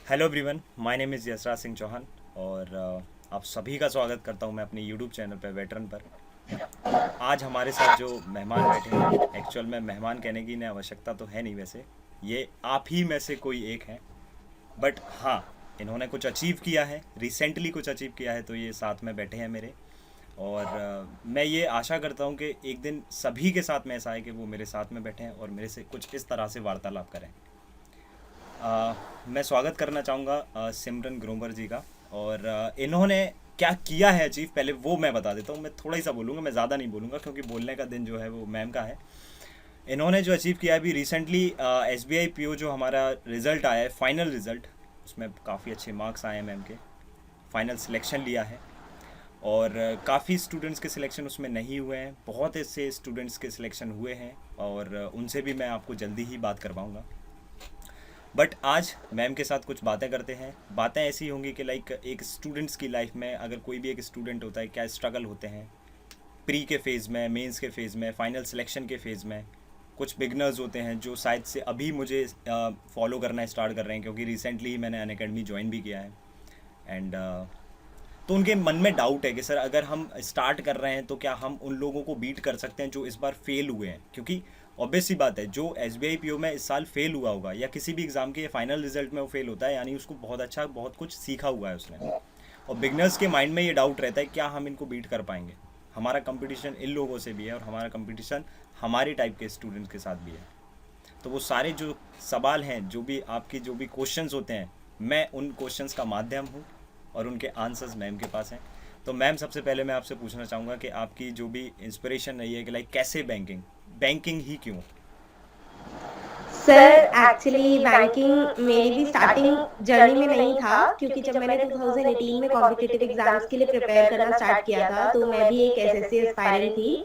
Hello everyone, my name is Yashraj Singh Chauhan और आप सभी का स्वागत करता हूं मैं अपने यूट्यूब चैनल पर वेटरन पर। आज हमारे साथ जो मेहमान बैठे हैं, एक्चुअल में मेहमान कहने की ने आवश्यकता तो है नहीं, वैसे ये आप ही में से कोई एक हैं। बट हाँ, इन्होंने कुछ अचीव किया है, रिसेंटली कुछ अचीव किया है, तो ये साथ में बैठे हैं मेरे। और मैं ये आशा करता हूँ कि एक दिन सभी के साथ में ऐसा है कि वो मेरे साथ में बैठे हैं और मेरे से कुछ इस तरह से वार्तालाप करें। मैं स्वागत करना चाहूँगा सिमरन ग्रोवर जी का। और इन्होंने क्या किया है अचीव, पहले वो मैं बता देता हूँ। मैं थोड़ा ही सा बोलूँगा, मैं ज़्यादा नहीं बोलूँगा क्योंकि बोलने का दिन जो है वो मैम का है। इन्होंने जो अचीव किया है अभी recently, S B I P O जो हमारा रिज़ल्ट आया है, फाइनल रिज़ल्ट, उसमें काफ़ी अच्छे मार्क्स आए हैं मैम के। फाइनल सिलेक्शन लिया है और काफ़ी स्टूडेंट्स के सिलेक्शन उसमें नहीं हुए हैं, बहुत ऐसे स्टूडेंट्स के सिलेक्शन हुए हैं और उनसे भी मैं आपको जल्दी ही बात करवाऊँगा। बट आज मैम के साथ कुछ बातें करते हैं। बातें ऐसी होंगी कि लाइक एक स्टूडेंट्स की लाइफ में अगर कोई भी एक स्टूडेंट होता है, क्या स्ट्रगल होते हैं प्री के फेज़ में, मेंस के फेज़ में, फाइनल सिलेक्शन के फेज़ में। कुछ बिगनर्स होते हैं जो शायद से अभी मुझे फॉलो करना स्टार्ट कर रहे हैं क्योंकि रिसेंटली ही मैंने अन अकेडमी ज्वाइन भी किया है। एंड तो उनके मन में डाउट है कि सर अगर हम स्टार्ट कर रहे हैं तो क्या हम उन लोगों को बीट कर सकते हैं जो इस बार फेल हुए हैं। क्योंकि ऑब्वियस सी बात है, जो S B I P O में इस साल फेल हुआ होगा या किसी भी एग्ज़ाम के फाइनल रिजल्ट में वो फेल होता है, यानी उसको बहुत अच्छा बहुत कुछ सीखा हुआ है उसने। और बिगनर्स के माइंड में ये डाउट रहता है क्या हम इनको बीट कर पाएंगे। हमारा कंपटीशन इन लोगों से भी है और हमारा कंपटीशन हमारी टाइप के स्टूडेंट्स के साथ भी है। तो वो सारे जो सवाल हैं, जो भी आपकी जो भी क्वेश्चंस होते हैं, मैं उन क्वेश्चंस का माध्यम हूँ और उनके आंसर्स मैम के पास हैं। तो मैम, सबसे पहले मैं आपसे पूछना चाहूँगा कि आपकी जो भी इंस्पिरेशन रही है कि लाइक कैसे बैंकिंग, बैंकिंग ही क्यों। सर एक्चुअली बैंकिंग मेरी भी स्टार्टिंग जर्नी में नहीं था, क्योंकि जब मैंने 2018 में कॉम्पिटिटिव एग्जाम्स के लिए प्रिपेयर करना स्टार्ट किया था तो मैं भी एक एसएससी एस्पायरेंट थी।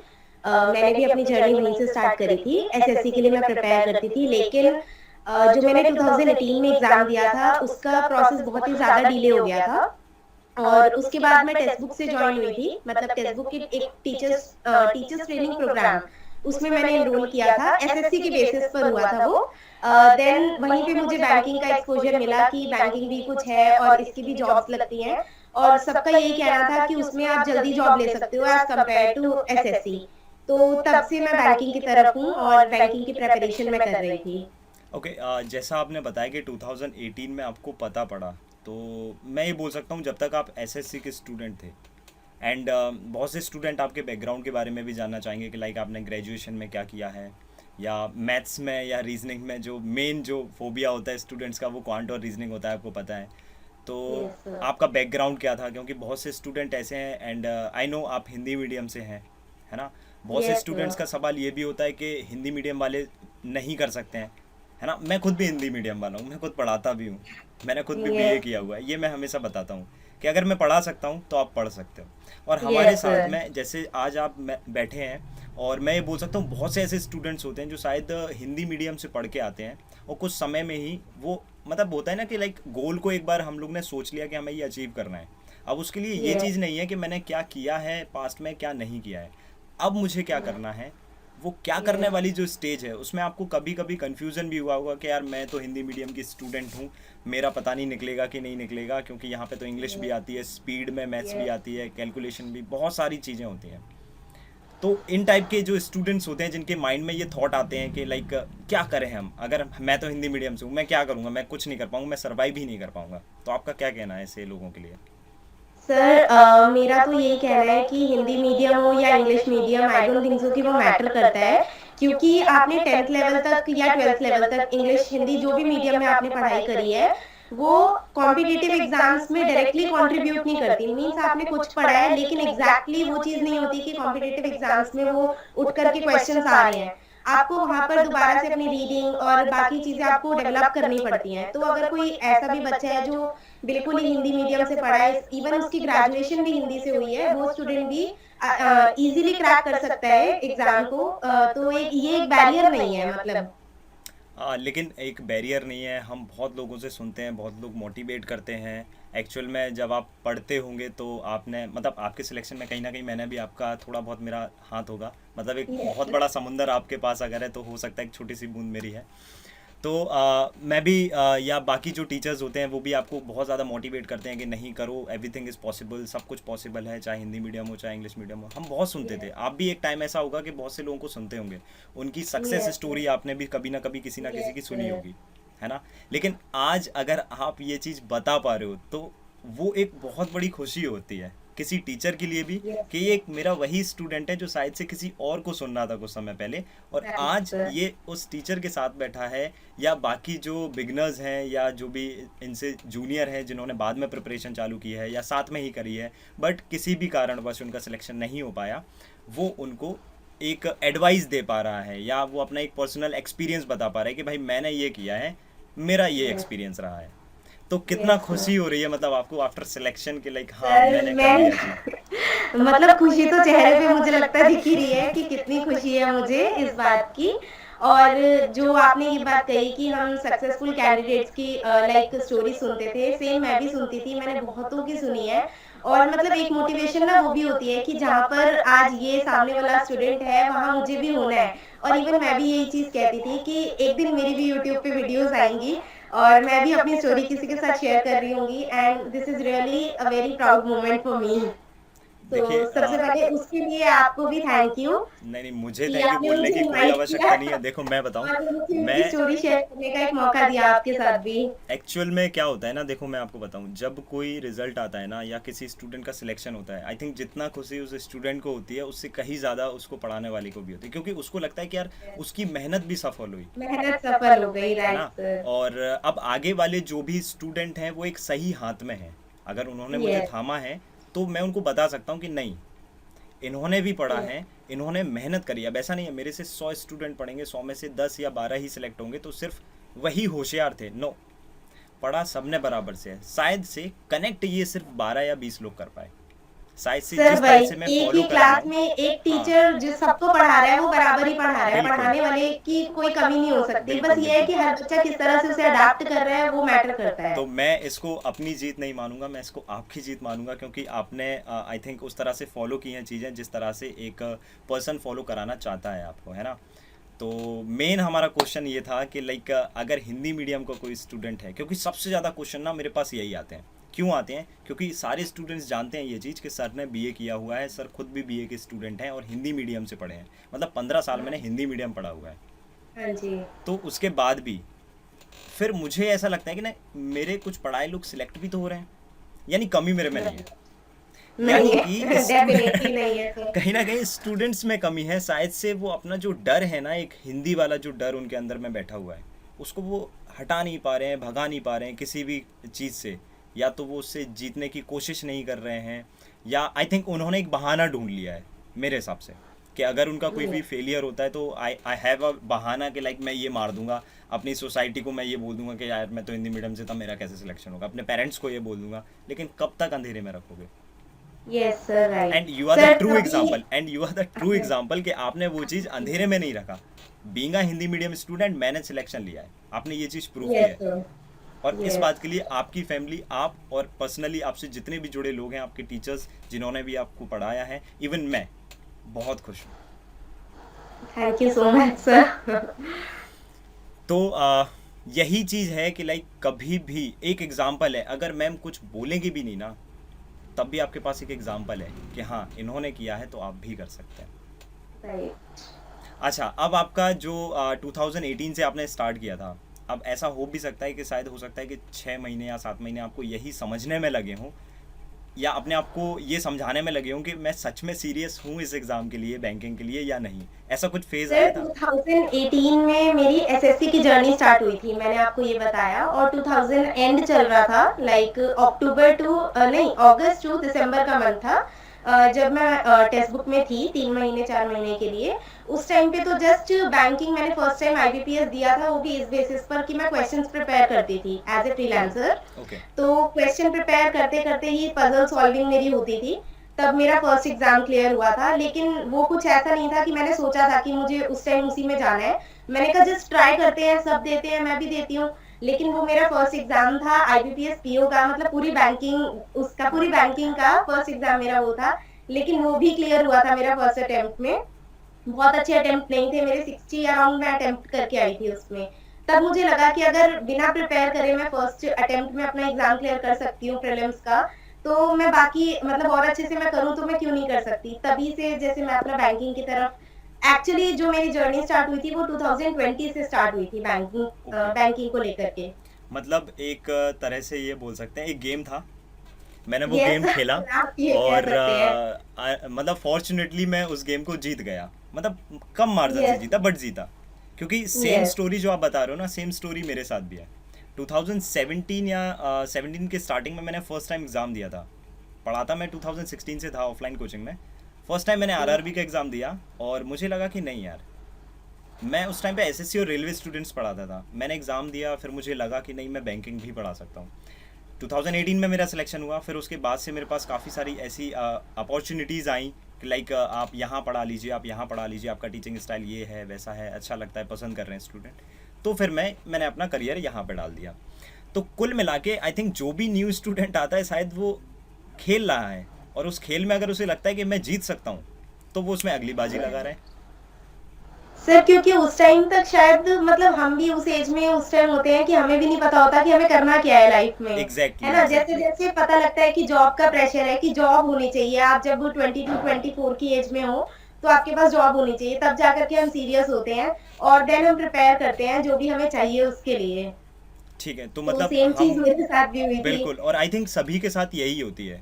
मैंने भी अपनी जर्नी वहीं से स्टार्ट करी थी। एसएससी के लिए मैं प्रिपेयर करती थी, लेकिन जो मैंने 2018 में एग्जाम दिया था उसका प्रोसेस बहुत ही ज़्यादा डिले हो गया था। और उसके बाद मैं टेक्स्ट बुक से ज्वाइन हुई थी, मतलब टेक्स्ट बुक की एक टीचर्स ट्रेनिंग प्रोग्राम, उसमें मैंने एनरोल किया था। एसएससी के बेसिस पर हुआ था वो। देन वहीं पे मुझे बैंकिंग का एक्सपोजर मिला कि बैंकिंग भी कुछ है और इसकी भी जॉब्स लगती हैं, और सबका यही कहना था कि उसमें आप जल्दी जॉब ले सकते हो एज कम्पेयर टू एसएससी। तो तब से मैं बैंकिंग की तरफ हूँ और बैंकिंग की प्रेपरेशन मैं कर रही थी। ओके, जैसा आपने बताया कि 2018 में आपको पता पड़ा, तो मैं ये बोल सकता हूँ जब तक आप एसएससी के स्टूडेंट थे। एंड बहुत से स्टूडेंट आपके बैकग्राउंड के बारे में भी जानना चाहेंगे कि लाइक आपने ग्रेजुएशन में क्या किया है, या मैथ्स में या रीजनिंग में। जो मेन जो फोबिया होता है स्टूडेंट्स का वो क्वांट और रीजनिंग होता है, आपको पता है। तो यस सर। आपका बैकग्राउंड क्या था, क्योंकि बहुत से स्टूडेंट ऐसे हैं। एंड आई नो आप हिंदी मीडियम से हैं, है ना। बहुत से यस स्टूडेंट्स सर। का सवाल ये भी होता है कि हिंदी मीडियम वाले नहीं कर सकते हैं, है ना। मैं खुद भी हिंदी मीडियम वाला हूँ, मैं खुद पढ़ाता भी हूँ। मैंने खुद भी बीए यस। किया हुआ है, ये मैं हमेशा बताता हूँ कि अगर मैं पढ़ा सकता हूँ तो आप पढ़ सकते हो। और हमारे यस साथ सर। में जैसे आज आप बैठे हैं, और मैं ये बोल सकता हूँ बहुत से ऐसे स्टूडेंट्स होते हैं जो शायद हिंदी मीडियम से पढ़ के आते हैं और कुछ समय में ही वो, मतलब होता है ना कि लाइक गोल को एक बार हम लोग ने सोच लिया कि हमें ये अचीव करना है। अब उसके लिए ये यस। चीज़ नहीं है कि मैंने क्या किया है पास्ट में, क्या नहीं किया है, अब मुझे क्या करना है। वो क्या करने यस। वाली जो स्टेज है उसमें आपको कभी कभी कन्फ्यूज़न भी हुआ होगा कि यार मैं तो हिंदी मीडियम की स्टूडेंट हूँ, मेरा पता नहीं निकलेगा कि नहीं निकलेगा, क्योंकि यहाँ पे तो इंग्लिश भी यस। आती है, स्पीड में मैथ्स भी यस। आती है, कैलकुलेशन भी, बहुत सारी चीज़ें होती हैं। तो इन टाइप के जो स्टूडेंट्स होते हैं जिनके माइंड में ये थॉट आते हैं कि लाइक क्या करें हम, अगर मैं तो हिंदी मीडियम से हूँ, मैं क्या करूँगा, मैं कुछ नहीं कर पाऊँगा, मैं सर्वाइव ही नहीं कर पाऊँगा। तो आपका क्या कहना है ऐसे लोगों के लिए। सर मेरा तो यही कहना है कि हिंदी मीडियम हो या English medium, I don't think so कि वो मैटर करता है। क्योंकि आपने 10th लेवल तक या 12th लेवल तक इंग्लिश हिंदी जो भी मीडियम में आपने पढ़ाई करी है, वो कॉम्पिटिटिव एग्जाम्स में डायरेक्टली कंट्रीब्यूट नहीं करती। मींस आपने कुछ पढ़ा है लेकिन एग्जैक्टली वो चीज़ नहीं होती कि कॉम्पिटिटिव एग्जाम्स में वो उठ करके क्वेश्चंस आ रहे हैं। आपको वहां पर दोबारा से अपनी रीडिंग और बाकी चीजें आपको डेवलप करनी पड़ती हैं। तो अगर कोई ऐसा भी बच्चा है जो बिल्कुल ही हिंदी मीडियम से पढ़ा है, इवन उसकी ग्रेजुएशन भी हिंदी से हुई है, वो स्टूडेंट भी इजीली क्रैक कर सकता है एग्जाम को। तो एक ये एक बैरियर नहीं है मतलब। लेकिन एक बैरियर नहीं है, हम बहुत लोगों से सुनते हैं, बहुत लोग मोटिवेट करते हैं। एक्चुअल में जब आप पढ़ते होंगे तो आपने, मतलब आपके सिलेक्शन में कहीं ना कहीं मैंने भी आपका थोड़ा बहुत, मेरा हाथ होगा। मतलब एक यस। बहुत बड़ा समुंदर आपके पास अगर है तो हो सकता है एक छोटी सी बूंद मेरी है। तो मैं भी या बाकी जो टीचर्स होते हैं वो भी आपको बहुत ज़्यादा मोटिवेट करते हैं कि नहीं करो, एवरीथिंग इज़ पॉसिबल, सब कुछ पॉसिबल है, चाहे हिंदी मीडियम हो चाहे इंग्लिश मीडियम हो। हम बहुत सुनते थे, आप भी एक टाइम ऐसा होगा कि बहुत से लोगों को सुनते होंगे, उनकी सक्सेस यस स्टोरी आपने भी कभी ना कभी किसी ना किसी की यस सुनी होगी, है ना। लेकिन आज अगर आप ये चीज़ बता पा रहे हो तो वो एक बहुत बड़ी खुशी होती है किसी टीचर के लिए भी, यस कि ये एक मेरा वही स्टूडेंट है जो शायद से किसी और को सुन रहा था कुछ समय पहले, और आज सर ये उस टीचर के साथ बैठा है, या बाकी जो बिगनर्स हैं या जो भी इनसे जूनियर हैं जिन्होंने बाद में प्रिपरेशन चालू की है या साथ में ही करी है, बट किसी भी कारणवश उनका सिलेक्शन नहीं हो पाया, वो उनको एक एडवाइस दे पा रहा है या वो अपना एक पर्सनल एक्सपीरियंस बता पा रहा है कि भाई मैंने ये किया है, मेरा ये यस एक्सपीरियंस रहा है। तो कितना यस खुशी हो रही है मतलब आपको आफ्टर सिलेक्शन के, लाइक हाँ सर मैंने कर मैं लिया जी। मतलब खुशी तो चेहरे पे मुझे लगता है दिख ही रही है कि कितनी खुशी है मुझे इस बात की। और जो आपने ये बात कही कि हम सक्सेसफुल कैंडिडेट्स की लाइक स्टोरी सुनते थे, सेम मैं भी सुनती थी, मैंने बहुतों की सुनी है। और मतलब एक मोटिवेशन ना वो भी होती है कि जहाँ पर आज ये सामने वाला स्टूडेंट है वहाँ मुझे भी होना है। और इवन मैं भी यही चीज़ कहती थी कि एक दिन मेरी भी यूट्यूब पे वीडियोस आएंगी और मैं भी अपनी स्टोरी किसी के साथ शेयर कर रही होंगी, and this is really a very proud moment for me. तो देखिए सबसे पहले उसके लिए आपको भी थैंक यू नहीं नहीं, मुझे कि थैंक यू आपने बोलने मुझे की कोई इनवाइट किया आवश्यकता नहीं है। देखो मैं बताऊं, और मुझे मैं मेरी स्टोरी शेयर करने का एक मौका दिया आपके साथ भी। एक्चुअल में क्या होता है ना, देखो मैं आपको बताऊं, जब कोई रिजल्ट आता है ना या किसी स्टूडेंट का सिलेक्शन होता है, आई थिंक जितना खुशी उस स्टूडेंट को होती है उससे कहीं ज़्यादा उसको पढ़ाने वाले को भी होती है, क्योंकि उसको लगता है कि यार उसकी मेहनत भी सफल हुई, मेहनत सफल हो गई, है राइट ना। सर। और अब आगे वाले जो भी स्टूडेंट हैं वो एक सही हाथ में हैं, अगर उन्होंने मुझे यस थामा है तो मैं उनको बता सकता हूँ कि नहीं, इन्होंने भी पढ़ा है, इन्होंने मेहनत करी है। अब ऐसा नहीं है मेरे से 100 स्टूडेंट पढ़ेंगे, 100 में से 10 या 12 ही सिलेक्ट होंगे तो सिर्फ वही होशियार थे, नो, पढ़ा सबने बराबर से है। शायद से कनेक्ट ये सिर्फ 12 या 20 लोग कर पाए, शायद से सर जिस तरह वही, से मैं एक फॉलो ही कर रहा क्लास हूँ। में एक हाँ टीचर जो सबको पढ़ा रहा है वो बराबर ही पढ़ा रहा है, बिल्कुल पढ़ाने वाले की कोई कमी नहीं हो सकती, बस बिल्कुल ये है बिल्कुल। कि हर बच्चा किस तरह से उसे अडाप्ट कर रहा है वो मैटर करता तो है। मैं इसको अपनी जीत नहीं मानूंगा, मैं इसको आपकी जीत मानूंगा, क्योंकि आपने आई थिंक उस तरह से फॉलो की हैं चीज़ें जिस तरह से एक पर्सन फॉलो कराना चाहता है आपको, है ना। तो मेन हमारा क्वेश्चन ये था कि लाइक अगर हिंदी मीडियम का कोई स्टूडेंट है, क्योंकि सबसे ज़्यादा क्वेश्चन ना मेरे पास यही आते हैं। क्यों आते हैं? क्योंकि सारे स्टूडेंट्स जानते हैं ये चीज़ कि सर ने बीए किया हुआ है, सर खुद भी बीए के स्टूडेंट हैं और हिंदी मीडियम से पढ़े हैं, मतलब 15 साल मैंने हिंदी मीडियम पढ़ा हुआ है। हाँ जी। तो उसके बाद भी फिर मुझे ऐसा लगता है कि ना मेरे कुछ पढ़ाए लोग सिलेक्ट भी तो हो रहे हैं, यानी कमी मेरे में नहीं है, नहीं यानी है, कि डेफिनेटली नहीं है सर। कहीं ना कहीं स्टूडेंट्स में कमी है। शायद से वो अपना जो डर है ना, एक हिंदी वाला जो डर उनके अंदर में बैठा हुआ है, उसको वो हटा नहीं पा रहे हैं, भगा नहीं पा रहे हैं किसी भी चीज़ से, या तो वो उससे जीतने की कोशिश नहीं कर रहे हैं, या आई थिंक उन्होंने एक बहाना ढूंढ लिया है मेरे हिसाब से, कि अगर उनका कोई भी फेलियर होता है तो आई आई हैव अ बहाना कि लाइक मैं ये मार दूंगा अपनी सोसाइटी को, मैं ये बोल दूंगा कि यार मैं तो हिंदी मीडियम से था, मेरा कैसे सिलेक्शन होगा, अपने पेरेंट्स को ये बोल दूंगा। लेकिन कब तक अंधेरे में रखोगे? Yes sir, right. And you are the sir true कभी example, and you are the true example कि आपने वो चीज़ अंधेरे में नहीं रखा। Being a Hindi medium student मैंने सिलेक्शन लिया है, आपने ये चीज़ प्रूव किया यस है, सर, और इस यस। बात के लिए आपकी फैमिली, आप और पर्सनली आपसे जितने भी जुड़े लोग हैं, आपके टीचर्स जिन्होंने भी आपको पढ़ाया है, इवन मैं बहुत खुश हूँ। Thank you so much sir. तो यही चीज़ है कि लाइक कभी भी एक एग्जाम्पल है, अगर मैम कुछ बोलेंगी भी नहीं ना तब भी आपके पास एक एग्जाम्पल है कि हाँ इन्होंने किया है तो आप भी कर सकते हैं। राइट। अच्छा, अब आपका जो 2018 से आपने स्टार्ट किया था, अब ऐसा हो भी सकता है कि शायद हो सकता है कि 6 महीने या 7 महीने आपको यही समझने में लगे हों, या अपने आप को ये समझाने में लगे हों कि मैं सच में सीरियस हूँ इस एग्ज़ाम के लिए, बैंकिंग के लिए या नहीं। ऐसा कुछ फेज़ सर आया था? 2018 में मेरी एसएससी की जर्नी स्टार्ट हुई थी, मैंने आपको ये बताया, और 2000 एंड चल रहा था, लाइक अक्टूबर टू नहीं अगस्त टू दिसंबर का मंथ था। जब मैं टेक्स्ट बुक में थी 3 महीने 4 महीने के लिए, उस टाइम पे तो जस्ट बैंकिंग मैंने फर्स्ट टाइम आईबीपीएस दिया था, वो भी इस बेसिस पर कि मैं क्वेश्चंस प्रिपेयर करती थी एज ए फ्रीलांसर। ओके। तो क्वेश्चन प्रिपेयर करते करते ही पजल सॉल्विंग मेरी होती थी, तब मेरा फर्स्ट एग्जाम क्लियर हुआ था। लेकिन वो कुछ ऐसा नहीं था कि मैंने सोचा था कि मुझे उस टाइम उसी में जाना है, मैंने कहा जस्ट ट्राई करते हैं, सब देते हैं, मैं भी देती हूँ। लेकिन वो मेरा फर्स्ट एग्जाम था आईबीपीएस पीओ का, मतलब पूरी बैंकिंग, उसका पूरी बैंकिंग का फर्स्ट एग्जाम मेरा वो था। लेकिन वो भी क्लियर हुआ था मेरा फर्स्ट अटेम्प्ट में। बहुत अच्छे अटेम्प्ट नहीं थे मेरे, 60 अराउंड मैं अटेम्प्ट करके आई थी उसमें। तब मुझे लगा कि अगर बिना प्रिपेयर करे मैं फर्स्ट अटेम्प्ट में अपना एग्जाम क्लियर कर सकती हूँ प्रीलिम्स का, तो मैं बाकी मतलब और अच्छे से मैं करूँ तो मैं क्यों नहीं कर सकती। तभी से जैसे मैं अपना बैंकिंग की तरफ, एक्चुअली जो मेरी जर्नी स्टार्ट हुई थी वो 2020 से स्टार्ट हुई थी ओके। बैंकिंग को लेकर के। मतलब एक तरह से ये बोल सकते हैं एक गेम था, मैंने वो यस गेम खेला आप ये कह और सकते हैं। मतलब फॉर्चुनेटली मैं उस गेम को जीत गया, मतलब कम मार्जिन से यस जीता बट जीता। क्योंकि सेम यस स्टोरी जो आप बता रहे हो ना, सेम स्टोरी मेरे साथ भी है। 2017 या 17 के स्टार्टिंग में मैंने फर्स्ट टाइम एग्ज़ाम दिया था। पढ़ा था मैं 2016 से था ऑफलाइन कोचिंग में। फर्स्ट टाइम मैंने आरआरबी का एग्ज़ाम दिया और मुझे लगा कि नहीं यार, मैं उस टाइम पे एसएससी और रेलवे स्टूडेंट्स पढ़ाता था। मैंने एग्ज़ाम दिया, फिर मुझे लगा कि नहीं मैं बैंकिंग भी पढ़ा सकता हूँ। 2018 में मेरा सिलेक्शन हुआ, फिर उसके बाद से मेरे पास काफ़ी सारी ऐसी अपॉर्चुनिटीज़ आई कि लाइक आप यहाँ पढ़ा लीजिए, आप यहाँ पढ़ा लीजिए, आपका टीचिंग स्टाइल ये है वैसा है, अच्छा लगता है, पसंद कर रहे हैं स्टूडेंट। तो फिर मैंने अपना करियर यहाँ पे डाल दिया। तो कुल मिला के आई थिंक जो भी न्यू स्टूडेंट आता है शायद वो खेल रहा है, और उस खेल में अगर उसे लगता है कि मैं जीत सकता हूँ तो वो उसमें अगली बाजी लगा रहा है। सर, क्योंकि उस टाइम तक शायद मतलब हम भी उस एज में उस टाइम होते हैं कि हमें भी नहीं पता होता कि हमें करना क्या है लाइफ में, है एग्जैक्टली ना। जैसे एग्जैक्टली। जैसे पता लगता है कि जॉब का प्रेशर है, कि जॉब होनी चाहिए, आप जब 22-24 की एज में हो तो आपके पास जॉब होनी चाहिए, तब जाकर के हम सीरियस होते हैं और देन हम प्रिपेयर करते हैं जो भी हमें चाहिए उसके लिए। ठीक है, तो तो मतलब सेम चीज हम मेरे साथ भी हुई थी। बिल्कुल, और आई थिंक सभी के साथ यही होती है।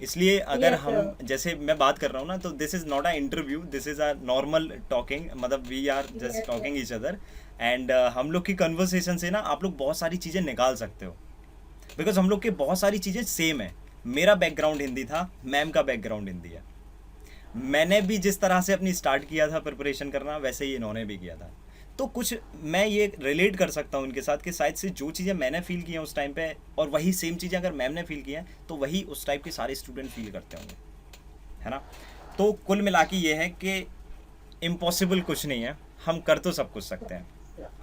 इसलिए अगर यस हम सर। जैसे मैं बात कर रहा हूँ ना, तो this is not a interview, this is a normal talking, मतलब we are just yes sir. Talking each other. And हम लोग की कन्वर्सेशन से ना आप लोग बहुत सारी चीज़ें निकाल सकते हो, बिकॉज हम लोग के बहुत सारी चीज़ें सेम है। मेरा बैकग्राउंड हिंदी था, मैम का बैकग्राउंड हिंदी है। मैंने भी जिस तरह से अपनी स्टार्ट किया था प्रिपरेशन करना, वैसे ही इन्होंने भी किया था। तो कुछ मैं ये रिलेट कर सकता हूँ इनके साथ कि शायद से जो चीज़ें मैंने फील की हैं उस टाइम पे, और वही सेम चीज़ें अगर मैम ने फील की हैं तो वही उस टाइप के सारे स्टूडेंट फील करते होंगे, है ना। तो कुल मिला के ये है कि इम्पॉसिबल कुछ नहीं है, हम कर तो सब कुछ सकते हैं।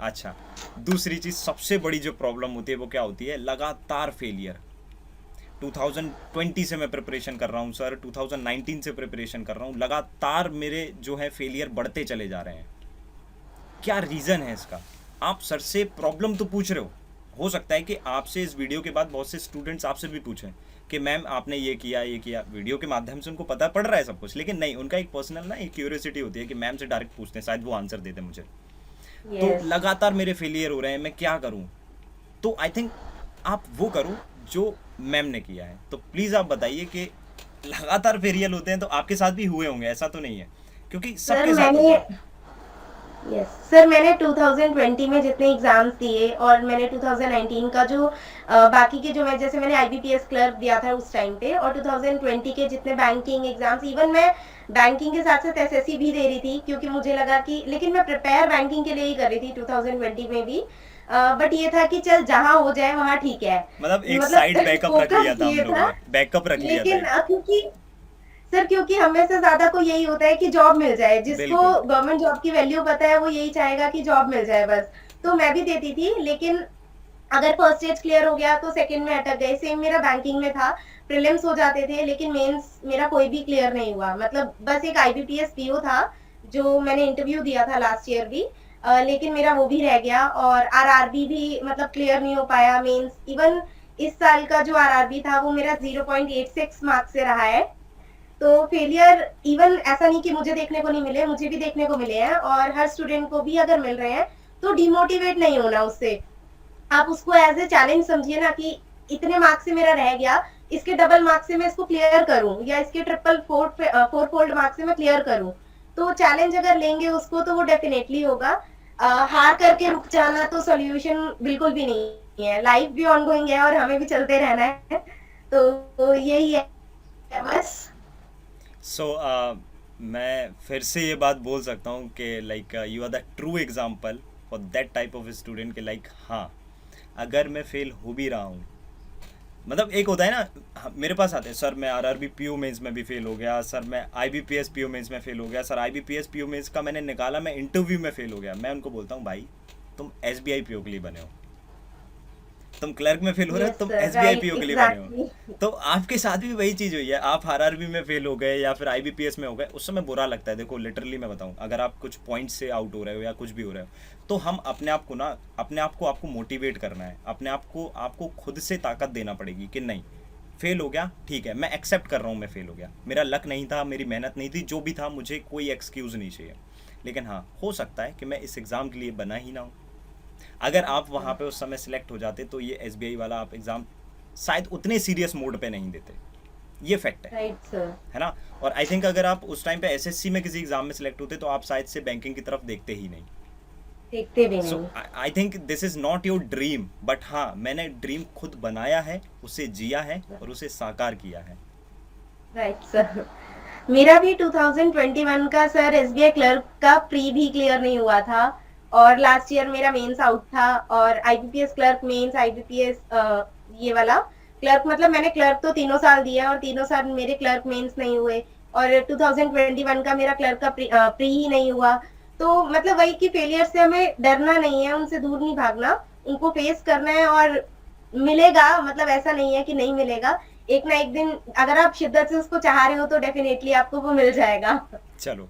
अच्छा, दूसरी चीज़ सबसे बड़ी जो प्रॉब्लम होती है वो क्या होती है? लगातार फेलियर। 2020 से मैं प्रिपरेशन कर रहा हूँ सर, 2019 से प्रिपरेशन कर रहा हूँ, लगातार मेरे जो है फेलियर बढ़ते चले जा रहे हैं। क्या रीज़न है इसका? आप सर से प्रॉब्लम तो पूछ रहे हो सकता है कि आपसे इस वीडियो के बाद बहुत से स्टूडेंट्स आपसे भी पूछें कि मैम आपने ये किया, वीडियो के माध्यम से उनको पता पड़ रहा है सब कुछ, लेकिन नहीं, उनका एक पर्सनल ना एक क्यूरियोसिटी होती है कि मैम से डायरेक्ट पूछते हैं, शायद वो आंसर दे दें मुझे। तो यस लगातार मेरे फेलियर हो रहे हैं, मैं क्या करूँ? तो आई थिंक आप वो करो जो मैम ने किया है। तो प्लीज़ आप बताइए कि लगातार फेलियर होते हैं तो आपके साथ भी हुए होंगे, ऐसा तो नहीं है? क्योंकि सर सबके साथ मैंने होते हैं। यस सर, मैंने 2020 में जितने एग्जाम्स दिए और मैंने 2019 का जो बाकी के जो मैं जैसे मैंने आईबीपीएस क्लर्क दिया था उस टाइम पे, और 2020 के जितने बैंकिंग एग्जाम्स, इवन मैं बैंकिंग के साथ साथ एसएससी भी दे रही थी क्योंकि मुझे लगा कि, लेकिन मैं प्रिपेयर बैंकिंग के लिए ही कर रही थी 2020 में भी। बट ये था कि चल जहाँ हो जाए वहाँ ठीक है, मतलब एक मतलब साइड बैकअप रख लिया फोकस था हम ये लोगों था। ने, बैकअप रख लिया था लेकिन एक। क्योंकि सर, क्योंकि हमें से ज्यादा को यही होता है कि जॉब मिल जाए, जिसको बिल्कुल। गवर्नमेंट जॉब की वैल्यू पता है वो यही चाहेगा कि जॉब मिल जाए बस। तो मैं भी देती थी, लेकिन अगर फर्स्ट स्टेज क्लियर हो गया तो सेकंड में अटक गए। सेम मेरा बैंकिंग में था, प्रीलिम्स हो जाते थे लेकिन मेंस मेरा कोई भी क्लियर नहीं हुआ। मतलब बस एक आईबीपीएस पीओ था जो मैंने इंटरव्यू दिया था लास्ट ईयर भी, लेकिन मेरा वो भी रह गया, और आरआरबी भी मतलब क्लियर नहीं हो पाया मेंस। इवन इस साल का जो आरआरबी था वो मेरा 0.86 मार्क्स से रहा है। तो फेलियर इवन ऐसा नहीं कि मुझे देखने को नहीं मिले, मुझे भी देखने को मिले हैं, और हर स्टूडेंट को भी अगर मिल रहे हैं तो डिमोटिवेट नहीं होना उससे। आप उसको एज ए चैलेंज समझिए ना कि इतने मार्क्स से मेरा रह गया, इसके डबल मार्क्स से मैं इसको क्लियर करूं, या इसके ट्रिपल फोर फोल्ड मार्क्स से मैं क्लियर करूं। तो चैलेंज अगर लेंगे उसको तो वो डेफिनेटली होगा। हार करके रुक जाना तो सोल्यूशन बिल्कुल भी नहीं है। लाइफ भी ऑनगोइंग है और हमें भी चलते रहना है। तो यही है बस। सो मैं फिर से ये बात बोल सकता हूँ कि like you are the true example for that type of student के, लाइक हाँ, अगर मैं फेल हो भी रहा हूँ, मतलब एक होता है ना, मेरे पास आते हैं सर मैं आरआरबी पीओ मेंस में भी फेल हो गया, सर मैं आईबीपीएस पीओ मेंस में फेल हो गया, सर आईबीपीएस पीओ मेंस का मैंने निकाला, मैं इंटरव्यू में फेल हो गया। मैं उनको बोलता हूँ भाई तुम एसबीआई पीओ के लिए बने हो, तुम क्लर्क में फेल हो रहे हो, यस तुम सर, एसबीआई राइट, पीओ के लिए बने एग्जैक्टली। हो। तो आपके साथ भी वही चीज हुई है, आप आरआरबी में फेल हो गए या फिर आईबीपीएस में हो गए, उस समय बुरा लगता है। देखो लिटरली मैं बताऊं, अगर आप कुछ पॉइंट से आउट हो रहे हो या कुछ भी हो रहे हो, तो हम अपने आप को ना, अपने आप को आपको मोटिवेट करना है, अपने आप को आपको खुद से ताकत देना पड़ेगी कि नहीं, फेल हो गया ठीक है, मैं एक्सेप्ट कर रहा हूँ मैं फेल हो गया, मेरा लक नहीं था, मेरी मेहनत नहीं थी, जो भी था, मुझे कोई एक्सक्यूज नहीं चाहिए। लेकिन हाँ, हो सकता है कि मैं इस एग्ज़ाम के लिए बना ही ना हूँ। अगर आप वहाँ पे उस समय सिलेक्ट हो जाते तो ये एसबीआई वाला आप एग्ज़ाम शायद उतने सीरियस मोड पे नहीं देते। ये फैक्ट राइट सर। है ना। और आई थिंक अगर आप उस टाइम पे एसएससी में किसी एग्ज़ाम में सिलेक्ट होते तो आप शायद से बैंकिंग की तरफ देखते ही नहीं। देखते भी सो नहीं। I think this is not your dream, but हाँ, मैंने ड्रीम खुद बनाया है, उसे जिया है और उसे साकार किया है। Right sir. मेरा भी 2021 का सर एसबीआई क्लर्क का प्री भी क्लियर नहीं हुआ था, और लास्ट ईयर मेरा मेंस आउट था, और आईबीपीएस क्लर्क मेंस, आईबीपीएस ये वाला क्लर्क, मतलब मैंने क्लर्क तो तीनों साल दिया और तीनों साल मेरे क्लर्क मेंस नहीं हुए, और 2021 का मेरा क्लर्क का प्री ही नहीं हुआ। तो मतलब वही कि फेलियर से हमें डरना नहीं है, उनसे दूर नहीं भागना, उनको फेस करना है, और मिलेगा, मतलब ऐसा नहीं है कि नहीं मिलेगा। एक ना एक दिन अगर आप शिद्दत से उसको चाह रहे हो तो डेफिनेटली आपको वो मिल जाएगा। चलो,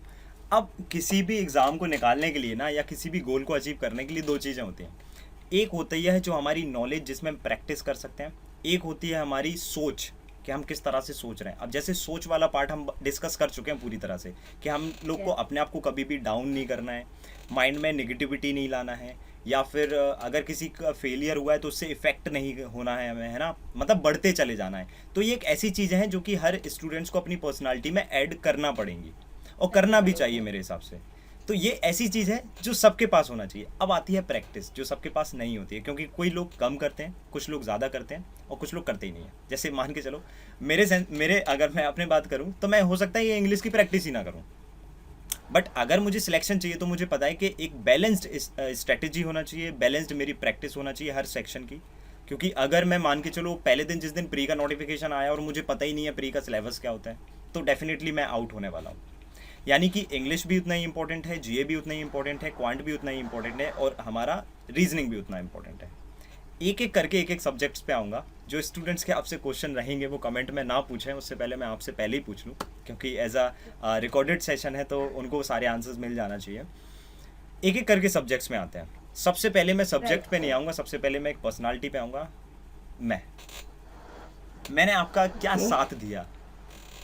अब किसी भी एग्ज़ाम को निकालने के लिए ना, या किसी भी गोल को अचीव करने के लिए दो चीज़ें होती हैं। एक होती है जो हमारी नॉलेज, जिसमें हम प्रैक्टिस कर सकते हैं। एक होती है हमारी सोच, कि हम किस तरह से सोच रहे हैं। अब जैसे सोच वाला पार्ट हम डिस्कस कर चुके हैं पूरी तरह से, कि हम लोग को अपने आप को कभी भी डाउन नहीं करना है, माइंड में नेगेटिविटी नहीं लाना है, या फिर अगर किसी का फेलियर हुआ है तो उससे इफेक्ट नहीं होना है हमें, है ना, मतलब बढ़ते चले जाना है। तो ये एक ऐसी चीज़ें हैं जो कि हर स्टूडेंट्स को अपनी पर्सनालिटी में ऐड करना पड़ेंगी, और करना भी चाहिए मेरे हिसाब से। तो ये ऐसी चीज़ है जो सबके पास होना चाहिए। अब आती है प्रैक्टिस, जो सबके पास नहीं होती है, क्योंकि कोई लोग कम करते हैं, कुछ लोग ज़्यादा करते हैं, और कुछ लोग करते ही नहीं है। जैसे मान के चलो, मेरे अगर मैं अपने बात करूँ तो मैं हो सकता है ये इंग्लिश की प्रैक्टिस ही ना करूँ, बट अगर मुझे सिलेक्शन चाहिए तो मुझे पता है कि एक बैलेंस्ड स्ट्रेटेजी होना चाहिए, बैलेंस्ड मेरी प्रैक्टिस होना चाहिए हर सेक्शन की। क्योंकि अगर मैं मान के चलो पहले दिन जिस दिन प्री का नोटिफिकेशन आया और मुझे पता ही नहीं है प्री का सिलेबस क्या होता है, तो डेफिनेटली मैं आउट होने वाला हूँ। यानी कि इंग्लिश भी उतना ही इंपॉर्टेंट है, जीए भी उतना ही इंपॉर्टेंट है, क्वांट भी उतना ही इंपॉर्टेंट है, और हमारा रीजनिंग भी उतना इंपॉर्टेंट है। एक एक करके एक एक सब्जेक्ट्स पे आऊँगा। जो स्टूडेंट्स के आपसे क्वेश्चन रहेंगे वो कमेंट में ना पूछें, उससे पहले मैं आपसे पहले ही पूछ लूँ, क्योंकि एज अ रिकॉर्डेड सेशन है तो उनको सारे आंसर्स मिल जाना चाहिए। एक एक करके सब्जेक्ट्स में आते हैं। सबसे पहले मैं सब्जेक्ट पे नहीं आऊँगा, सबसे पहले मैं एक पर्सनालिटी पे आऊँगा। मैंने आपका क्या ओके। साथ दिया,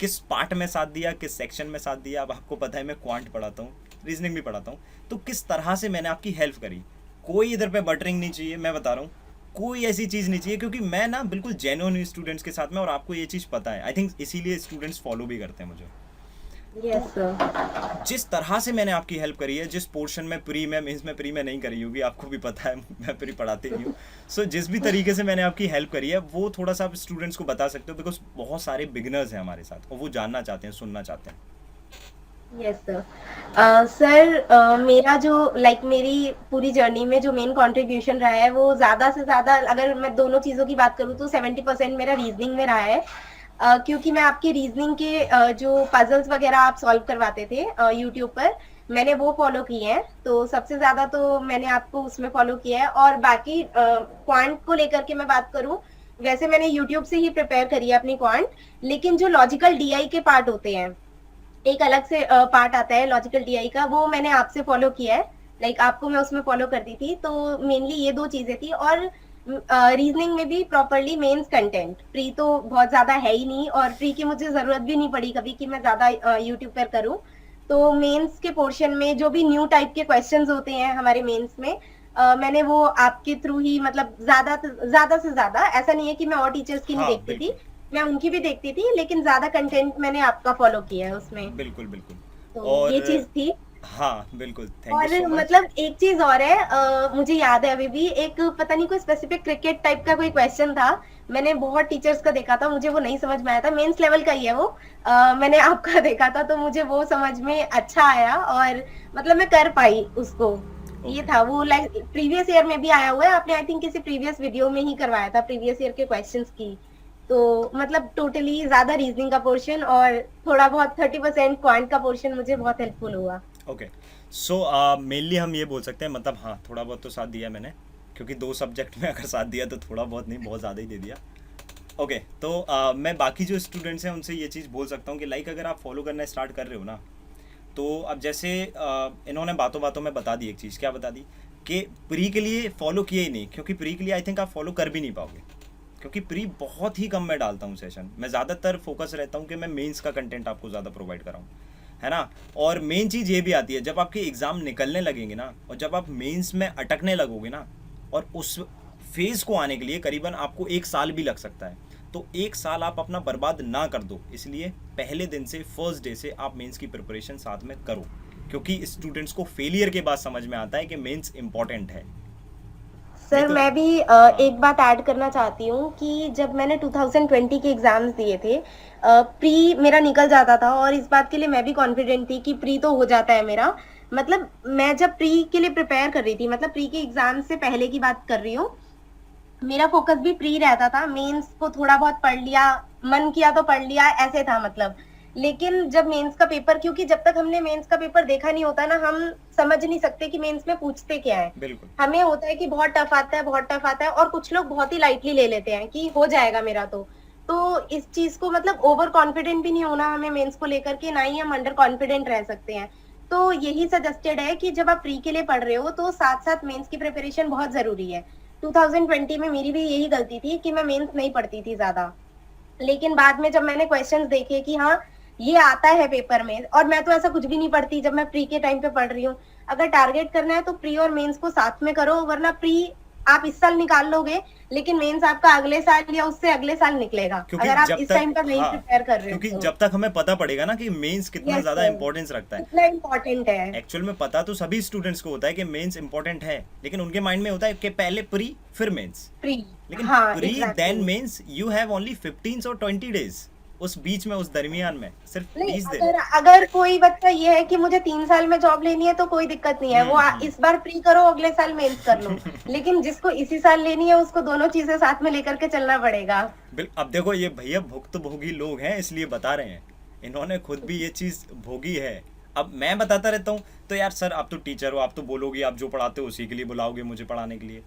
किस पार्ट में साथ दिया, किस सेक्शन में साथ दिया। अब आपको पता है मैं क्वांट पढ़ाता हूँ, रीजनिंग भी पढ़ाता हूँ, तो किस तरह से मैंने आपकी हेल्प करी। कोई इधर पे बटरिंग नहीं चाहिए, मैं बता रहा हूँ, कोई ऐसी चीज़ नहीं चाहिए, क्योंकि मैं ना बिल्कुल जेन्युइन हूँ स्टूडेंट्स के साथ में, और आपको ये चीज़ पता है। आई थिंक इसीलिए स्टूडेंट्स फॉलो भी करते हैं मुझे। यस तो सर। जिस तरह से मैंने आपकी हेल्प करी है, जिस पोर्शन में प्री में मीन्स में प्री में नहीं करी होगी, आपको भी पता है मैं प्री पढ़ाते नहीं हूँ। सो जिस भी तरीके से मैंने आपकी हेल्प करी है वो थोड़ा सा आप स्टूडेंट्स को बता सकते हो, बिकॉज बहुत सारे बिगिनर्स हैं हमारे साथ और वो जानना चाहते हैं, सुनना चाहते हैं। Yes sir. सर, मेरा जो लाइक मेरी पूरी जर्नी में जो मेन कंट्रीब्यूशन रहा है वो ज़्यादा से ज़्यादा, अगर मैं दोनों चीज़ों की बात करूँ तो 70% मेरा रीजनिंग में रहा है। क्योंकि मैं आपकी रीजनिंग के जो पजल्स वगैरह आप सॉल्व करवाते थे यूट्यूब पर, मैंने वो फॉलो किए हैं, तो सबसे ज़्यादा तो मैंने आपको उसमें फॉलो किया है। और बाकी क्वांट को लेकर के मैं बात करूँ, वैसे मैंने यूट्यूब से ही प्रिपेयर करी है अपनी क्वांट, लेकिन जो लॉजिकल डीआई के पार्ट होते हैं, एक अलग से पार्ट आता है लॉजिकल डीआई का, वो मैंने आपसे फॉलो किया है। लाइक आपको मैं उसमें फॉलो करती थी, तो मेनली ये दो चीजें थी। और रीजनिंग में भी प्रॉपरली मेंस कंटेंट, प्री तो बहुत ज्यादा है ही नहीं, और प्री की मुझे जरूरत भी नहीं पड़ी कभी कि मैं ज्यादा यूट्यूब पर करूँ। तो मेंस के पोर्शन में जो भी न्यू टाइप के क्वेश्चंस होते हैं हमारे मेंस में, मैंने वो आपके थ्रू ही, मतलब ज्यादा से ज्यादा, ऐसा नहीं है कि मैं और टीचर्स की नहीं हाँ देखती थी, बिल्कुल, मैं उनकी भी देखती थी, लेकिन ज्यादा कंटेंट मैंने आपका फॉलो किया है उसमें। बिल्कुल बिल्कुल। तो और ये चीज थी। हाँ बिल्कुल, थैंक यू और सो मच। मतलब एक चीज और है, मुझे याद है अभी भी, एक पता नहीं कोई स्पेसिफिक क्रिकेट टाइप का कोई क्वेश्चन था, मैंने बहुत टीचर्स का देखा था, मुझे वो नहीं समझ में आया था, मेंस लेवल का ही है वो। मैंने आपका देखा था तो मुझे वो समझ में अच्छा आया, और मतलब मैं कर पाई उसको। ये ओके, था वो, लाइक प्रीवियस ईयर में भी आया हुआ है, आपने आई थिंक किसी प्रीवियस वीडियो में ही करवाया था प्रीवियस ईयर के क्वेश्चंस की। तो मतलब टोटली ज्यादा रीजनिंग का पोर्शन और थोड़ा बहुत 30% क्वांट का पोर्शन मुझे बहुत हेल्पफुल हुआ। ओके। सो मेनली हम ये बोल सकते हैं, मतलब हाँ, थोड़ा बहुत तो साथ दिया मैंने, क्योंकि 2 सब्जेक्ट में अगर साथ दिया तो थोड़ा बहुत नहीं, बहुत ज़्यादा ही दे दिया। ओके, तो मैं बाकी जो स्टूडेंट्स हैं उनसे ये चीज़ बोल सकता हूँ कि लाइक अगर आप फॉलो करना स्टार्ट कर रहे हो ना, तो अब जैसे इन्होंने बातों बातों में बता दी एक चीज़, क्या बता दी कि प्री के लिए फॉलो किए ही नहीं, क्योंकि प्री के लिए आई थिंक आप फॉलो कर भी नहीं पाओगे, क्योंकि प्री बहुत ही कम मैं डालता हूँ सेशन। मैं ज़्यादातर फोकस रहता हूँ कि मैं मेंस का कंटेंट आपको ज़्यादा प्रोवाइड कराऊँ, है ना। और मेन चीज़ ये भी आती है, जब आपके एग्ज़ाम निकलने लगेंगे ना, और जब आप मेंस में अटकने लगोगे ना, और उस फेज़ को आने के लिए करीबन आपको 1 साल भी लग सकता है। तो 1 साल आप अपना बर्बाद ना कर दो, इसलिए पहले दिन से, फर्स्ट डे से आप मेंस की प्रिपरेशन साथ में करो, क्योंकि स्टूडेंट्स को फेलियर के बाद समझ में आता है कि मेंस इंपॉर्टेंट है। नहीं सर तो मैं भी हाँ, एक बात ऐड करना चाहती हूँ कि जब मैंने 2020 के एग्जाम्स दिए थे, प्री मेरा निकल जाता था और इस बात के लिए मैं भी कॉन्फिडेंट थी कि प्री तो हो जाता है मेरा। मतलब मैं जब प्री के लिए प्रिपेयर कर रही थी, मतलब प्री के एग्जाम से पहले की बात कर रही हूँ, मेरा फोकस भी प्री रहता था। मेंस को थोड़ा बहुत पढ़ लिया, मन किया तो पढ़ लिया, ऐसे था मतलब। लेकिन जब मेंस का पेपर, क्योंकि जब तक हमने मेंस का पेपर देखा नहीं होता ना, हम समझ नहीं सकते कि मेंस में पूछते क्या है। बिल्कुल हमें होता है कि बहुत टफ आता है, बहुत टफ आता है, और कुछ लोग बहुत ही लाइटली ले लेते हैं कि हो जाएगा मेरा। तो इस चीज को मतलब ओवर कॉन्फिडेंट भी नहीं होना हमें मेंस को लेकर के, ना ही हम अंडर कॉन्फिडेंट रह सकते हैं। तो यही सजेस्टेड है कि जब आप प्री के लिए पढ़ रहे हो तो साथ साथ मेंस की प्रिपरेशन बहुत जरूरी है। 2020 में मेरी भी यही गलती थी कि मैं मेंस नहीं पढ़ती थी ज्यादा। लेकिन बाद में जब मैंने क्वेश्चंस देखे कि हाँ ये आता है पेपर में, और मैं तो ऐसा कुछ भी नहीं पढ़ती जब मैं प्री के टाइम पे पढ़ रही हूँ। अगर टारगेट करना है तो प्री और मेंस को साथ में करो, वरना प्री आप इस साल निकाल लोगे लेकिन मेंस आपका अगले साल या उससे अगले साल निकलेगा, क्योंकि अगर आप जब इस तक टाइम पर नहीं हाँ, प्रिपेयर कर रहे हो क्योंकि तो। जब तक हमें पता पड़ेगा ना कि मेंस कितना यस ज़्यादा सर, इंपॉर्टेंस रखता है। कितना इम्पोर्टेंट है। एक्चुअल में पता तो सभी स्टूडेंट्स को होता है कि मेंस इंपॉर्टेंट है, लेकिन उनके माइंड में होता है कि पहले प्री फिर मेंस। प्री, लेकिन हाँ pre then exactly. Mains you have only 15 और 20 डेज, उस बीच में, उस दरमियान में सिर्फ नहीं, 20 दिन। अगर अगर कोई बच्चा ये है कि मुझे 3 साल में जॉब लेनी है तो कोई दिक्कत नहीं है, वो हम्म। इस बार प्री करो, अगले साल मेंस कर लो। लेकिन जिसको इसी साल लेनी है उसको दोनों चीजें साथ में लेकर के चलना पड़ेगा। बिल अब देखो, ये भैया भुक्तभोगी लोग हैं इसलिए बता रहे हैं, इन्होंने खुद भी ये चीज़ भोगी है। अब मैं बताता रहता हूँ तो यार सर आप तो टीचर हो, आप तो बोलोगे, आप जो पढ़ाते हो उसी के लिए बुलाओगे मुझे पढ़ाने के लिए,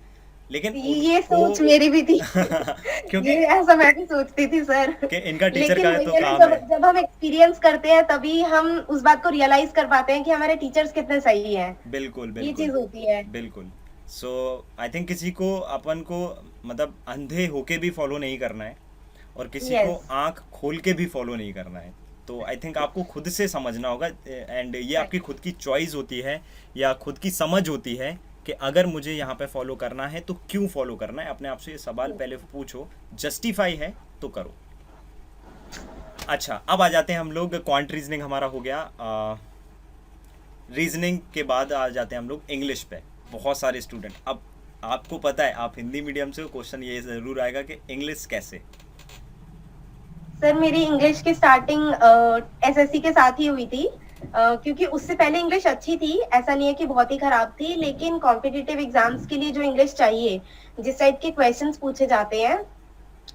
लेकिन ये उनको सोच मेरी भी थी। क्योंकि ये ऐसा मैं भी सोचती थी सर। कि इनका टीचर लेकिन का वही तो है ना, काम जब है। जब हम एक्सपीरियंस करते हैं तभी हम उस बात को रियलाइज कर पाते हैं कि हमारे टीचर्स कितने सही हैं। बिल्कुल ये बिल्कुल चीज होती है। बिल्कुल। सो आई थिंक किसी को अपन को मतलब अंधे होके भी फॉलो नहीं करना है, और किसी को यस। आंख खोल के भी फॉलो नहीं करना है। तो आई थिंक आपको खुद से समझना होगा, एंड ये आपकी खुद की चॉइस होती है या खुद की समझ होती है कि अगर मुझे यहाँ पे फॉलो करना है तो क्यों फॉलो करना है। अपने आप से ये सवाल पहले पूछो, जस्टिफाई है तो करो। अच्छा, अब आ जाते हैं हम लोग, क्वांट रीजनिंग हमारा हो गया। रीजनिंग के बाद आ जाते हैं हम लोग इंग्लिश पे। बहुत सारे स्टूडेंट, अब आपको पता है आप हिंदी मीडियम से हो, क्वेश्चन ये ज़रूर आएगा कि इंग्लिश कैसे। सर मेरी इंग्लिश की स्टार्टिंग एसएससी के साथ ही हुई थी, क्योंकि उससे पहले इंग्लिश अच्छी थी, ऐसा नहीं है कि बहुत ही खराब थी। लेकिन कॉम्पिटिटिव एग्जाम्स के लिए जो इंग्लिश चाहिए, जिस टाइप के क्वेश्चंस पूछे जाते हैं,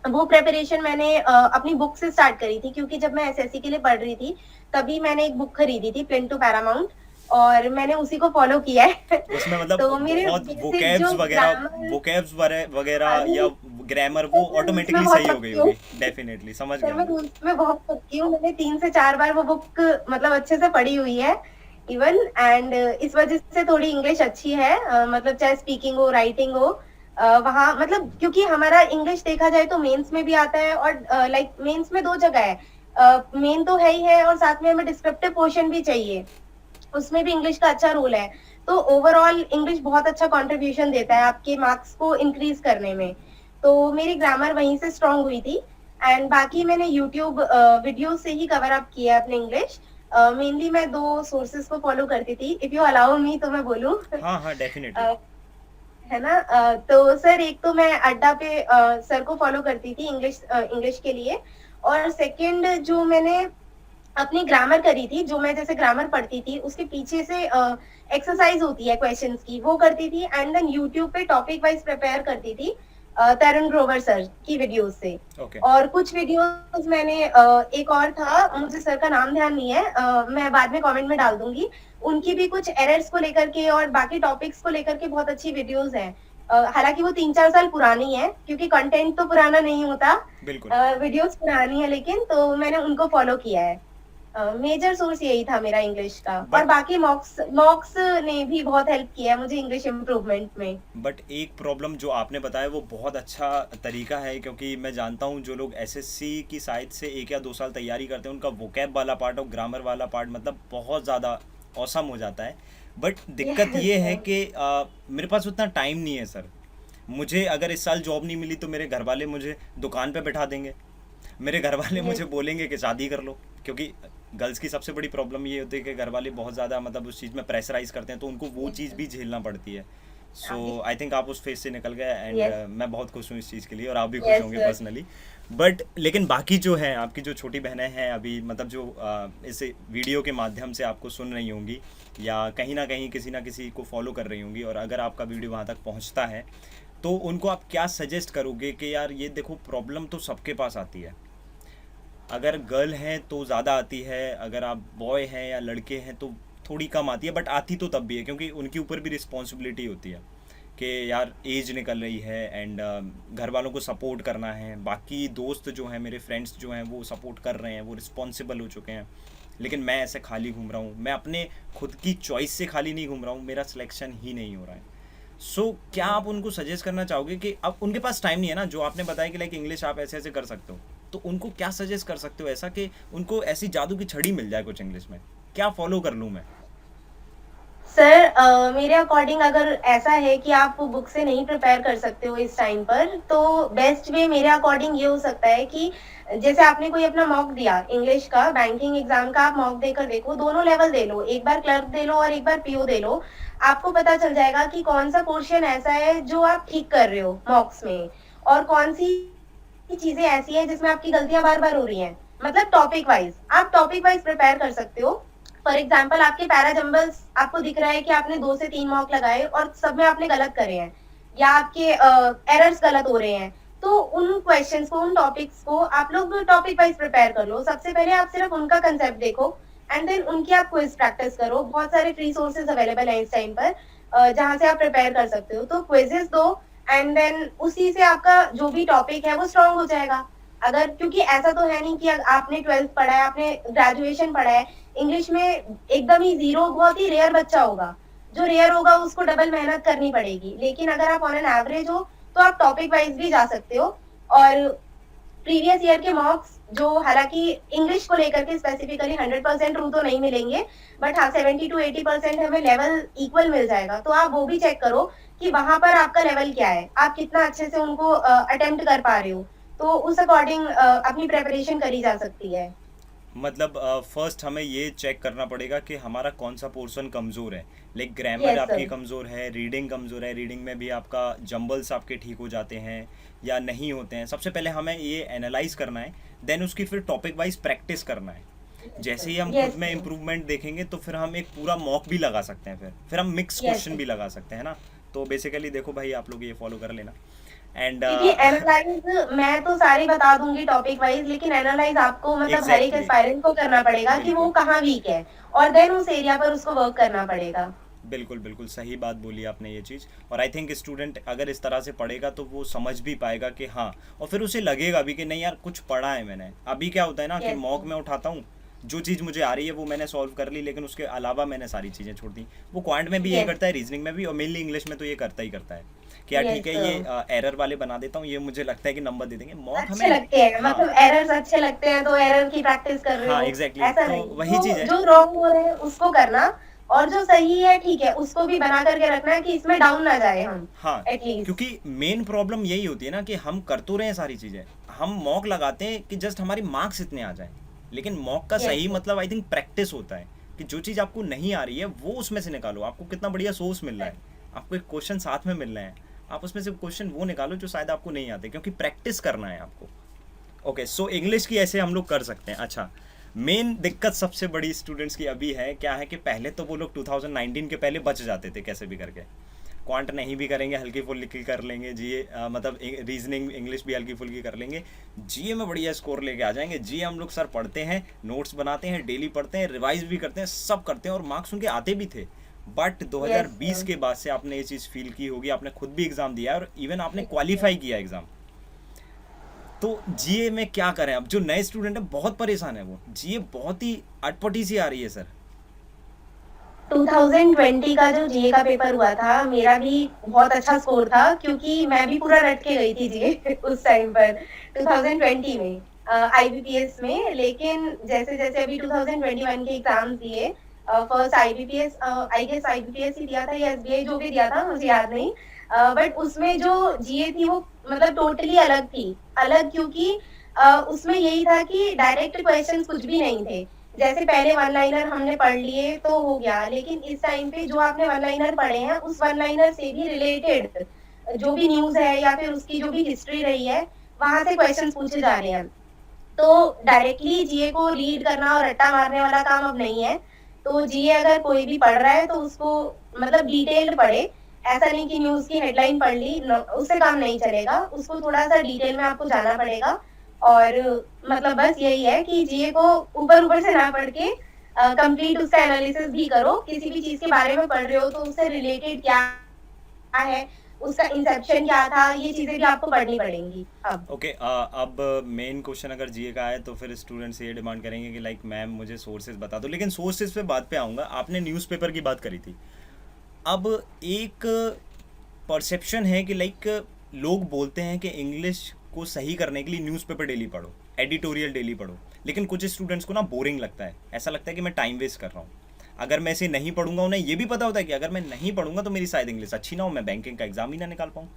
वो प्रेपरेशन मैंने अपनी बुक से स्टार्ट करी थी। क्योंकि जब मैं एसएससी के लिए पढ़ रही थी तभी मैंने एक बुक खरीदी थी, प्लेन टू पैरामाउंट, और मैंने उसी को फॉलो किया है। उसमें मतलब तो मेरे बहुत बेसिक वोकेब्स जो वगैरह, ग्रामर, वोकेब्स वगैरह अरे या ग्रामर वो सर मैं रूल्स में ऑटोमेटिकली बहुत सही हो गई पक्की हूँ। होगी। डेफिनेटली समझ सर गया मैं मैं। रूल्स में बहुत पक्की हूँ, मैंने 3 से 4 बार वो बुक मतलब अच्छे से पढ़ी हुई है इवन। एंड इस वजह से थोड़ी इंग्लिश अच्छी है, मतलब चाहे स्पीकिंग हो, राइटिंग हो, वहाँ मतलब, क्योंकि हमारा इंग्लिश देखा जाए तो मेंस में भी आता है, और लाइक मेंस में 2 जगह है, मेन तो है ही है, और साथ में हमें डिस्क्रिप्टिव पोर्शन भी चाहिए, उसमें भी इंग्लिश का अच्छा रोल है। तो ओवरऑल इंग्लिश बहुत अच्छा कंट्रीब्यूशन देता है आपके मार्क्स को इंक्रीज करने में। तो मेरी ग्रामर वहीं से स्ट्रांग हुई थी। एंड बाकी मैंने यूट्यूब वीडियो से ही कवर अप किया है अपने इंग्लिश। मेनली मैं 2 सोर्सेस को फॉलो करती थी, इफ यू अलाउ मी तो मैं बोलूँ। हाँ हाँ डेफिनेटली। है ना, तो सर एक तो मैं अड्डा पे सर को फॉलो करती थी इंग्लिश के लिए, और सेकंड जो मैंने अपनी ग्रामर करी थी, जो मैं जैसे ग्रामर पढ़ती थी उसके पीछे से एक्सरसाइज होती है क्वेश्चंस की, वो करती थी। एंड देन यूट्यूब पे टॉपिक वाइज प्रिपेयर करती थी तरुण ग्रोवर सर की वीडियोस से। ओके। और कुछ वीडियोस मैंने एक और था, मुझे सर का नाम ध्यान नहीं है, मैं बाद में कमेंट में डाल दूंगी। उनकी भी कुछ एरर्स को लेकर के और बाकी टॉपिक्स को लेकर के बहुत अच्छी वीडियोस हैं। हालांकि वो 3-4 साल पुरानी है, क्योंकि कंटेंट तो पुराना नहीं होता, बिल्कुल। वीडियोस पुरानी है, लेकिन तो मैंने उनको फॉलो किया है। मेजर सोर्स यही था मेरा इंग्लिश का, और बट बाकी मॉक्स मॉक्स ने भी बहुत हेल्प किया है मुझे इंग्लिश इम्प्रूवमेंट में। बट एक प्रॉब्लम जो आपने बताया वो बहुत अच्छा तरीका है, क्योंकि मैं जानता हूँ जो लोग एसएससी की साइड से 1 या 2 साल तैयारी करते हैं उनका वोकैब वाला पार्ट और ग्रामर वाला पार्ट मतलब बहुत ज़्यादा औसम हो जाता है। बट दिक्कत यस ये है सर। कि मेरे पास उतना टाइम नहीं है सर। मुझे अगर इस साल जॉब नहीं मिली तो मेरे घर वाले मुझे दुकान पे बैठा देंगे, मेरे घर वाले मुझे यस। बोलेंगे कि शादी कर लो, क्योंकि गर्ल्स की सबसे बड़ी प्रॉब्लम ये होती है कि घर वाले बहुत ज़्यादा मतलब उस चीज़ में प्रेशराइज करते हैं, तो उनको वो चीज़ भी झेलना पड़ती है। सो आई थिंक आप उस फेज से निकल गए एंड यस। मैं बहुत खुश हूँ इस चीज़ के लिए और आप भी खुश यस होंगे सर। पर्सनली। बट लेकिन बाकी जो हैं आपकी जो छोटी बहनें हैं अभी मतलब जो इस वीडियो के माध्यम से आपको सुन रही होंगी या कहीं ना किसी को फॉलो कर रही होंगी, और अगर आपका वीडियो वहाँ तक पहुँचता है तो उनको आप क्या सजेस्ट करोगे कि यार ये देखो प्रॉब्लम तो सबके पास आती है। अगर गर्ल हैं तो ज़्यादा आती है, अगर आप बॉय हैं या लड़के हैं तो थोड़ी कम आती है, बट आती तो तब भी है क्योंकि उनके ऊपर भी रिस्पॉन्सिबिलिटी होती है कि यार एज निकल रही है एंड घर वालों को सपोर्ट करना है। बाकी दोस्त जो हैं मेरे फ्रेंड्स जो हैं वो सपोर्ट कर रहे हैं, वो रिस्पॉन्सिबल हो चुके हैं, लेकिन मैं ऐसे खाली घूम रहा हूँ। मैं अपने खुद की चॉइस से खाली नहीं घूम रहा हूँ, मेरा सिलेक्शन ही नहीं हो रहा है। क्या आप उनको सजेस्ट करना चाहोगे कि अब उनके पास टाइम नहीं है ना, जो आपने बताया कि लाइक इंग्लिश आप ऐसे ऐसे कर सकते हो, तो उनको क्या सजेस्ट कर सकते हो ऐसा कि उनको ऐसी जादू की छड़ी मिल जाए कुछ इंग्लिश में, क्या फॉलो कर लूँ मैं? सर, मेरे अकॉर्डिंग अगर ऐसा है कि आप बुक से नहीं प्रिपेयर कर सकते हो इस टाइम पर, तो बेस्ट वे मेरे अकॉर्डिंग ये हो सकता है कि जैसे आपने कोई अपना मॉक दिया इंग्लिश का, बैंकिंग एग्जाम का आप मॉक देकर देखो, दोनों लेवल दे लो, एक बार क्लर्क दे लो और एक बार पीओ दे लो। आपको पता चल जाएगा कि कौन सा पोर्शन ऐसा है जो आप ठीक कर रहे हो मॉक्स में, और कौन सी चीजें ऐसी है जिसमें आपकी गलतियां बार बार हो रही हैं। मतलब टॉपिक वाइज आप टॉपिक वाइज प्रिपेयर कर सकते हो। फॉर एग्जाम्पल, आपके पैराजम्बल्स आपको दिख रहा है कि आपने 2 से 3 मॉक लगाए और सब में आपने गलत करे हैं, या आपके एरर्स गलत हो रहे हैं, तो उन क्वेश्चंस को, उन टॉपिक्स को आप लोग टॉपिक वाइज प्रिपेयर कर लो। सबसे पहले आप सिर्फ उनका कंसेप्ट देखो, एंड देन उनकी आप क्विज प्रैक्टिस करो। बहुत सारे फ्री सोर्सेज अवेलेबल हैं इस टाइम पर, जहां से आप प्रिपेयर कर सकते हो। तो क्विजेस दो, एंड देन उसी से आपका जो भी टॉपिक है वो स्ट्रांग हो जाएगा। अगर, क्योंकि ऐसा तो है नहीं कि आपने 12th पढ़ा है, आपने ग्रेजुएशन पढ़ा है इंग्लिश में एकदम ही जीरो, बहुत ही रेयर बच्चा होगा। जो रेयर होगा उसको डबल मेहनत करनी पड़ेगी, लेकिन अगर आप ऑन एन एवरेज हो तो आप टॉपिक वाइज भी जा सकते हो। और प्रीवियस ईयर के मॉक्स, जो हालांकि इंग्लिश को लेकर के स्पेसिफिकली 100% ट्रू तो नहीं मिलेंगे, बट हाँ 70 to 80% हमें लेवल इक्वल मिल जाएगा। तो आप वो भी चेक करो कि वहां पर आपका लेवल क्या है, आप कितना अच्छे से उनको अटेम्प्ट कर पा रहे हो। तो उस अकॉर्डिंग अपनी प्रेपरेशन करी जा सकती है। मतलब फर्स्ट हमें ये चेक करना पड़ेगा कि हमारा कौन सा पोर्शन कमज़ोर है। लाइक ग्रामर यस आपकी सर। कमज़ोर है, रीडिंग कमज़ोर है, रीडिंग में भी आपका जंबल्स आपके ठीक हो जाते हैं या नहीं होते हैं, सबसे पहले हमें ये एनालाइज करना है। देन उसकी फिर टॉपिक वाइज प्रैक्टिस करना है। जैसे ही हम खुद यस में सर। इम्प्रूवमेंट देखेंगे तो फिर हम एक पूरा मॉक भी लगा सकते हैं, फिर हम मिक्स यस क्वेश्चन सर। भी लगा सकते हैं ना। तो बेसिकली देखो भाई आप लोग ये फॉलो कर लेना एंड क्योंकि एनालाइज मैं तो सारी बता दूंगी टॉपिक वाइज, लेकिन एनालाइज आपको, मतलब हर एक एग्जैक्टली एस्पायरेंट को करना पड़ेगा कि वो बिल्कुल कहाँ वीक है, और देन उस एरिया पर उसको वर्क करना पड़ेगा। बिल्कुल बिल्कुल सही बात बोली आपने ये चीज़। और आई थिंक स्टूडेंट अगर इस तरह से पढ़ेगा तो वो समझ भी पाएगा कि हाँ, और फिर उसे लगेगा भी कि नहीं यार कुछ पढ़ा है मैंने। अभी क्या होता है ना कि यस मॉक सर। में उठाता हूँ, जो चीज़ मुझे आ रही है वो मैंने सॉल्व कर ली, लेकिन उसके अलावा मैंने सारी चीज़ें छोड़ दी। वो क्वांट में भी यही यस। करता है, रीजनिंग में भी, और मेनली इंग्लिश में तो ये करता ही करता है कि यार ठीक यस है ये सर। एरर वाले बना देता हूँ, ये मुझे लगता है कि नंबर दे देंगे। मॉक अच्छे हमें लगते हैं, हाँ मतलब एरर्स अच्छे लगते हैं तो एरर की प्रैक्टिस कर रहे हाँ हो। एग्जैक्टली ऐसा तो नहीं, वही चीज़ जो है। जो रॉन्ग हो रहे हैं उसको करना, और जो सही है ठीक है उसको भी बना करके रखना है कि इसमें डाउन ना जाए हम, हाँ एटलीस्ट। क्योंकि मेन प्रॉब्लम यही होती है ना कि हम कर तो रहे हैं सारी चीज़ें, हम मॉक लगाते हैं कि जस्ट हमारी मार्क्स इतने आ जाएं, लेकिन मॉक का यस सही सर। मतलब आई थिंक प्रैक्टिस होता है कि जो चीज़ आपको नहीं आ रही है वो उसमें से निकालो। आपको कितना बढ़िया सोर्स मिल रहा है, आपको एक क्वेश्चन साथ में मिल रहे हैं, आप उसमें से क्वेश्चन वो निकालो जो शायद आपको नहीं आते, क्योंकि प्रैक्टिस करना है आपको। ओके सो इंग्लिश की ऐसे हम लोग कर सकते हैं। अच्छा, मेन दिक्कत सबसे बड़ी स्टूडेंट्स की अभी है क्या है कि पहले तो वो लोग 2019 के पहले बच जाते थे कैसे भी करके, क्वांट नहीं भी करेंगे हल्की फुल्की कर लेंगे, जीए मतलब रीजनिंग इंग्लिश भी हल्की फुल्की कर लेंगे, जीए में बढ़िया स्कोर लेके आ जाएंगे। जीए हम लोग सर पढ़ते हैं, नोट्स बनाते हैं, डेली पढ़ते हैं, रिवाइज भी करते हैं, सब करते हैं और मार्क्स उनके आते भी थे। बट यस 2020 के बाद से आपने ये चीज़ फील की होगी, आपने खुद भी एग्ज़ाम दिया है और इवन आपने क्वालिफाई किया एग्ज़ाम। तो जीए में क्या करें? अब जो नए स्टूडेंट है बहुत परेशान है, वो जीए बहुत ही अटपटी सी आ रही है सर। 2020 का जो जीए का पेपर हुआ था, मेरा भी बहुत अच्छा स्कोर था क्योंकि मैं भी पूरा रट के गई थी जीए उस टाइम पर 2020 में आईबीपीएस में। लेकिन जैसे जैसे अभी 2021 के एग्जाम दिए, first IBPS, I guess IBPS ही दिया था या एसबीआई, जो भी दिया था मुझे याद नहीं, बट उसमें जो जीए थी वो मतलब टोटली अलग थी। अलग क्योंकि उसमें यही था कि डायरेक्ट क्वेश्चंस कुछ भी नहीं थे। जैसे पहले वन लाइनर हमने पढ़ लिए तो हो गया, लेकिन इस टाइम पे जो आपने वन लाइनर पढ़े हैं उस वन लाइनर से भी रिलेटेड जो भी न्यूज है या फिर उसकी जो भी हिस्ट्री रही है, वहां से क्वेश्चंस पूछे जा रहे हैं। तो डायरेक्टली जीए को रीड करना और रट्टा मारने वाला काम अब नहीं है। तो जीए अगर कोई भी पढ़ रहा है तो उसको मतलब डिटेल्ड पढ़े। ऐसा नहीं कि न्यूज की हेडलाइन पढ़ ली, उससे काम नहीं चलेगा, उसको थोड़ा सा डिटेल में आपको जाना पड़ेगा। और मतलब बस यही है कि जीए को ऊपर ऊपर से ना पढ़ के कंप्लीट उसका एनालिसिस भी करो। किसी भी चीज के बारे में पढ़ रहे हो तो उससे रिलेटेड क्या है, उसका इंसेप्शन क्या था, ये चीजें भी आपको पढ़नी पड़ेंगी अब। ओके, अब मेन क्वेश्चन अगर जीए का है तो फिर स्टूडेंट्स ये डिमांड करेंगे कि लाइक मैम मुझे सोर्सेज बता दो, लेकिन सोर्सेज पे बात पे आऊँगा। आपने न्यूज़पेपर की बात करी थी। अब एक परसेप्शन है कि लाइक लोग बोलते हैं कि इंग्लिश को सही करने के लिए न्यूज़पेपर डेली पढ़ो, एडिटोरियल डेली पढ़ो, लेकिन कुछ स्टूडेंट्स को ना बोरिंग लगता है, ऐसा लगता है कि मैं टाइम वेस्ट कर रहा हूँ। अगर मैं इसे नहीं पढ़ूंगा, उन्हें ये भी पता होता है कि अगर मैं नहीं पढ़ूंगा तो मेरी शायद इंग्लिश अच्छी ना हो, मैं बैंकिंग का एग्जाम ही ना निकाल पाऊँ।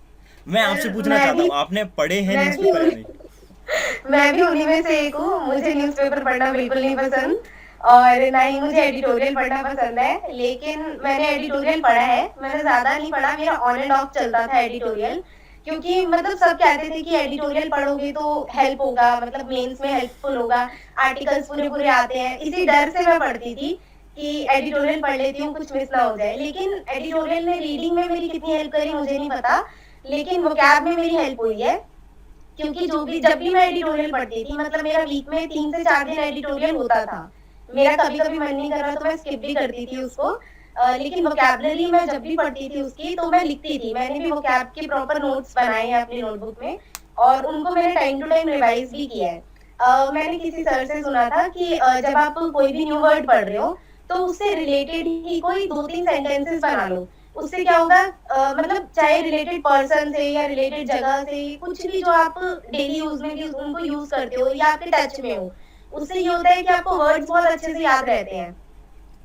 मैं आपसे पूछना मैं चाहता भी हूँ, आपने पढ़े हैं मैं भी न्यूज़पेपर या नहीं? मैं भी उन्हीं में से एक हूँ। मुझे न्यूज़पेपर पढ़ना बिल्कुल नहीं पसंद और ना ही मुझे एडिटोरियल पढ़ना पसंद है। लेकिन मैंने एडिटोरियल पढ़ा है, मैंने ज्यादा नहीं पढ़ा, मेरा ऑन एंड ऑफ चलता था एडिटोरियल। क्योंकि मतलब सब कहते थे कि एडिटोरियल पढ़ोगे तो हेल्प होगा, मतलब मेंस में हेल्पफुल होगा, आर्टिकल्स पूरे पूरे आते हैं। इसी डर से मैं पढ़ती थी कि एडिटोरियल पढ़ लेती हूँ, कुछ मिस ना हो जाए। लेकिन एडिटोरियल ने रीडिंग में मेरी कितनी हेल्प करी मुझे नहीं पता, लेकिन वोकैब में मेरी हेल्प हुई है। क्योंकि जो भी जब भी मैं एडिटोरियल पढ़ती थी, मतलब मेरा वीक में 3 से 4 दिन एडिटोरियल होता था। मेरा कभी कभी मन नहीं कर रहा तो मैं स्किप भी करती थी उसको। लेकिन वोकैबुलरी मैं जब भी पढ़ती थी उसकी तो मैं लिखती थी। मैंने भी वोकैब के प्रॉपर नोट्स बनाए हैं अपनी नोटबुक में और उनको मैंने टाइम टू टाइम रिवाइज भी किया है। मैंने किसी सर से सुना था कि जब आप कोई भी न्यू वर्ड पढ़ रहे हो तो उससे रिलेटेड ही कोई 2-3 सेंटेंसेस बना लो। उससे क्या होगा, मतलब चाहे रिलेटेड पर्सन से या रिलेटेड जगह से, कुछ भी जो आप डेली यूज में भी उनको यूज करते हो या आपके टच में हो, उससे ये होता है कि आपको वर्ड्स बहुत अच्छे से याद रहते हैं।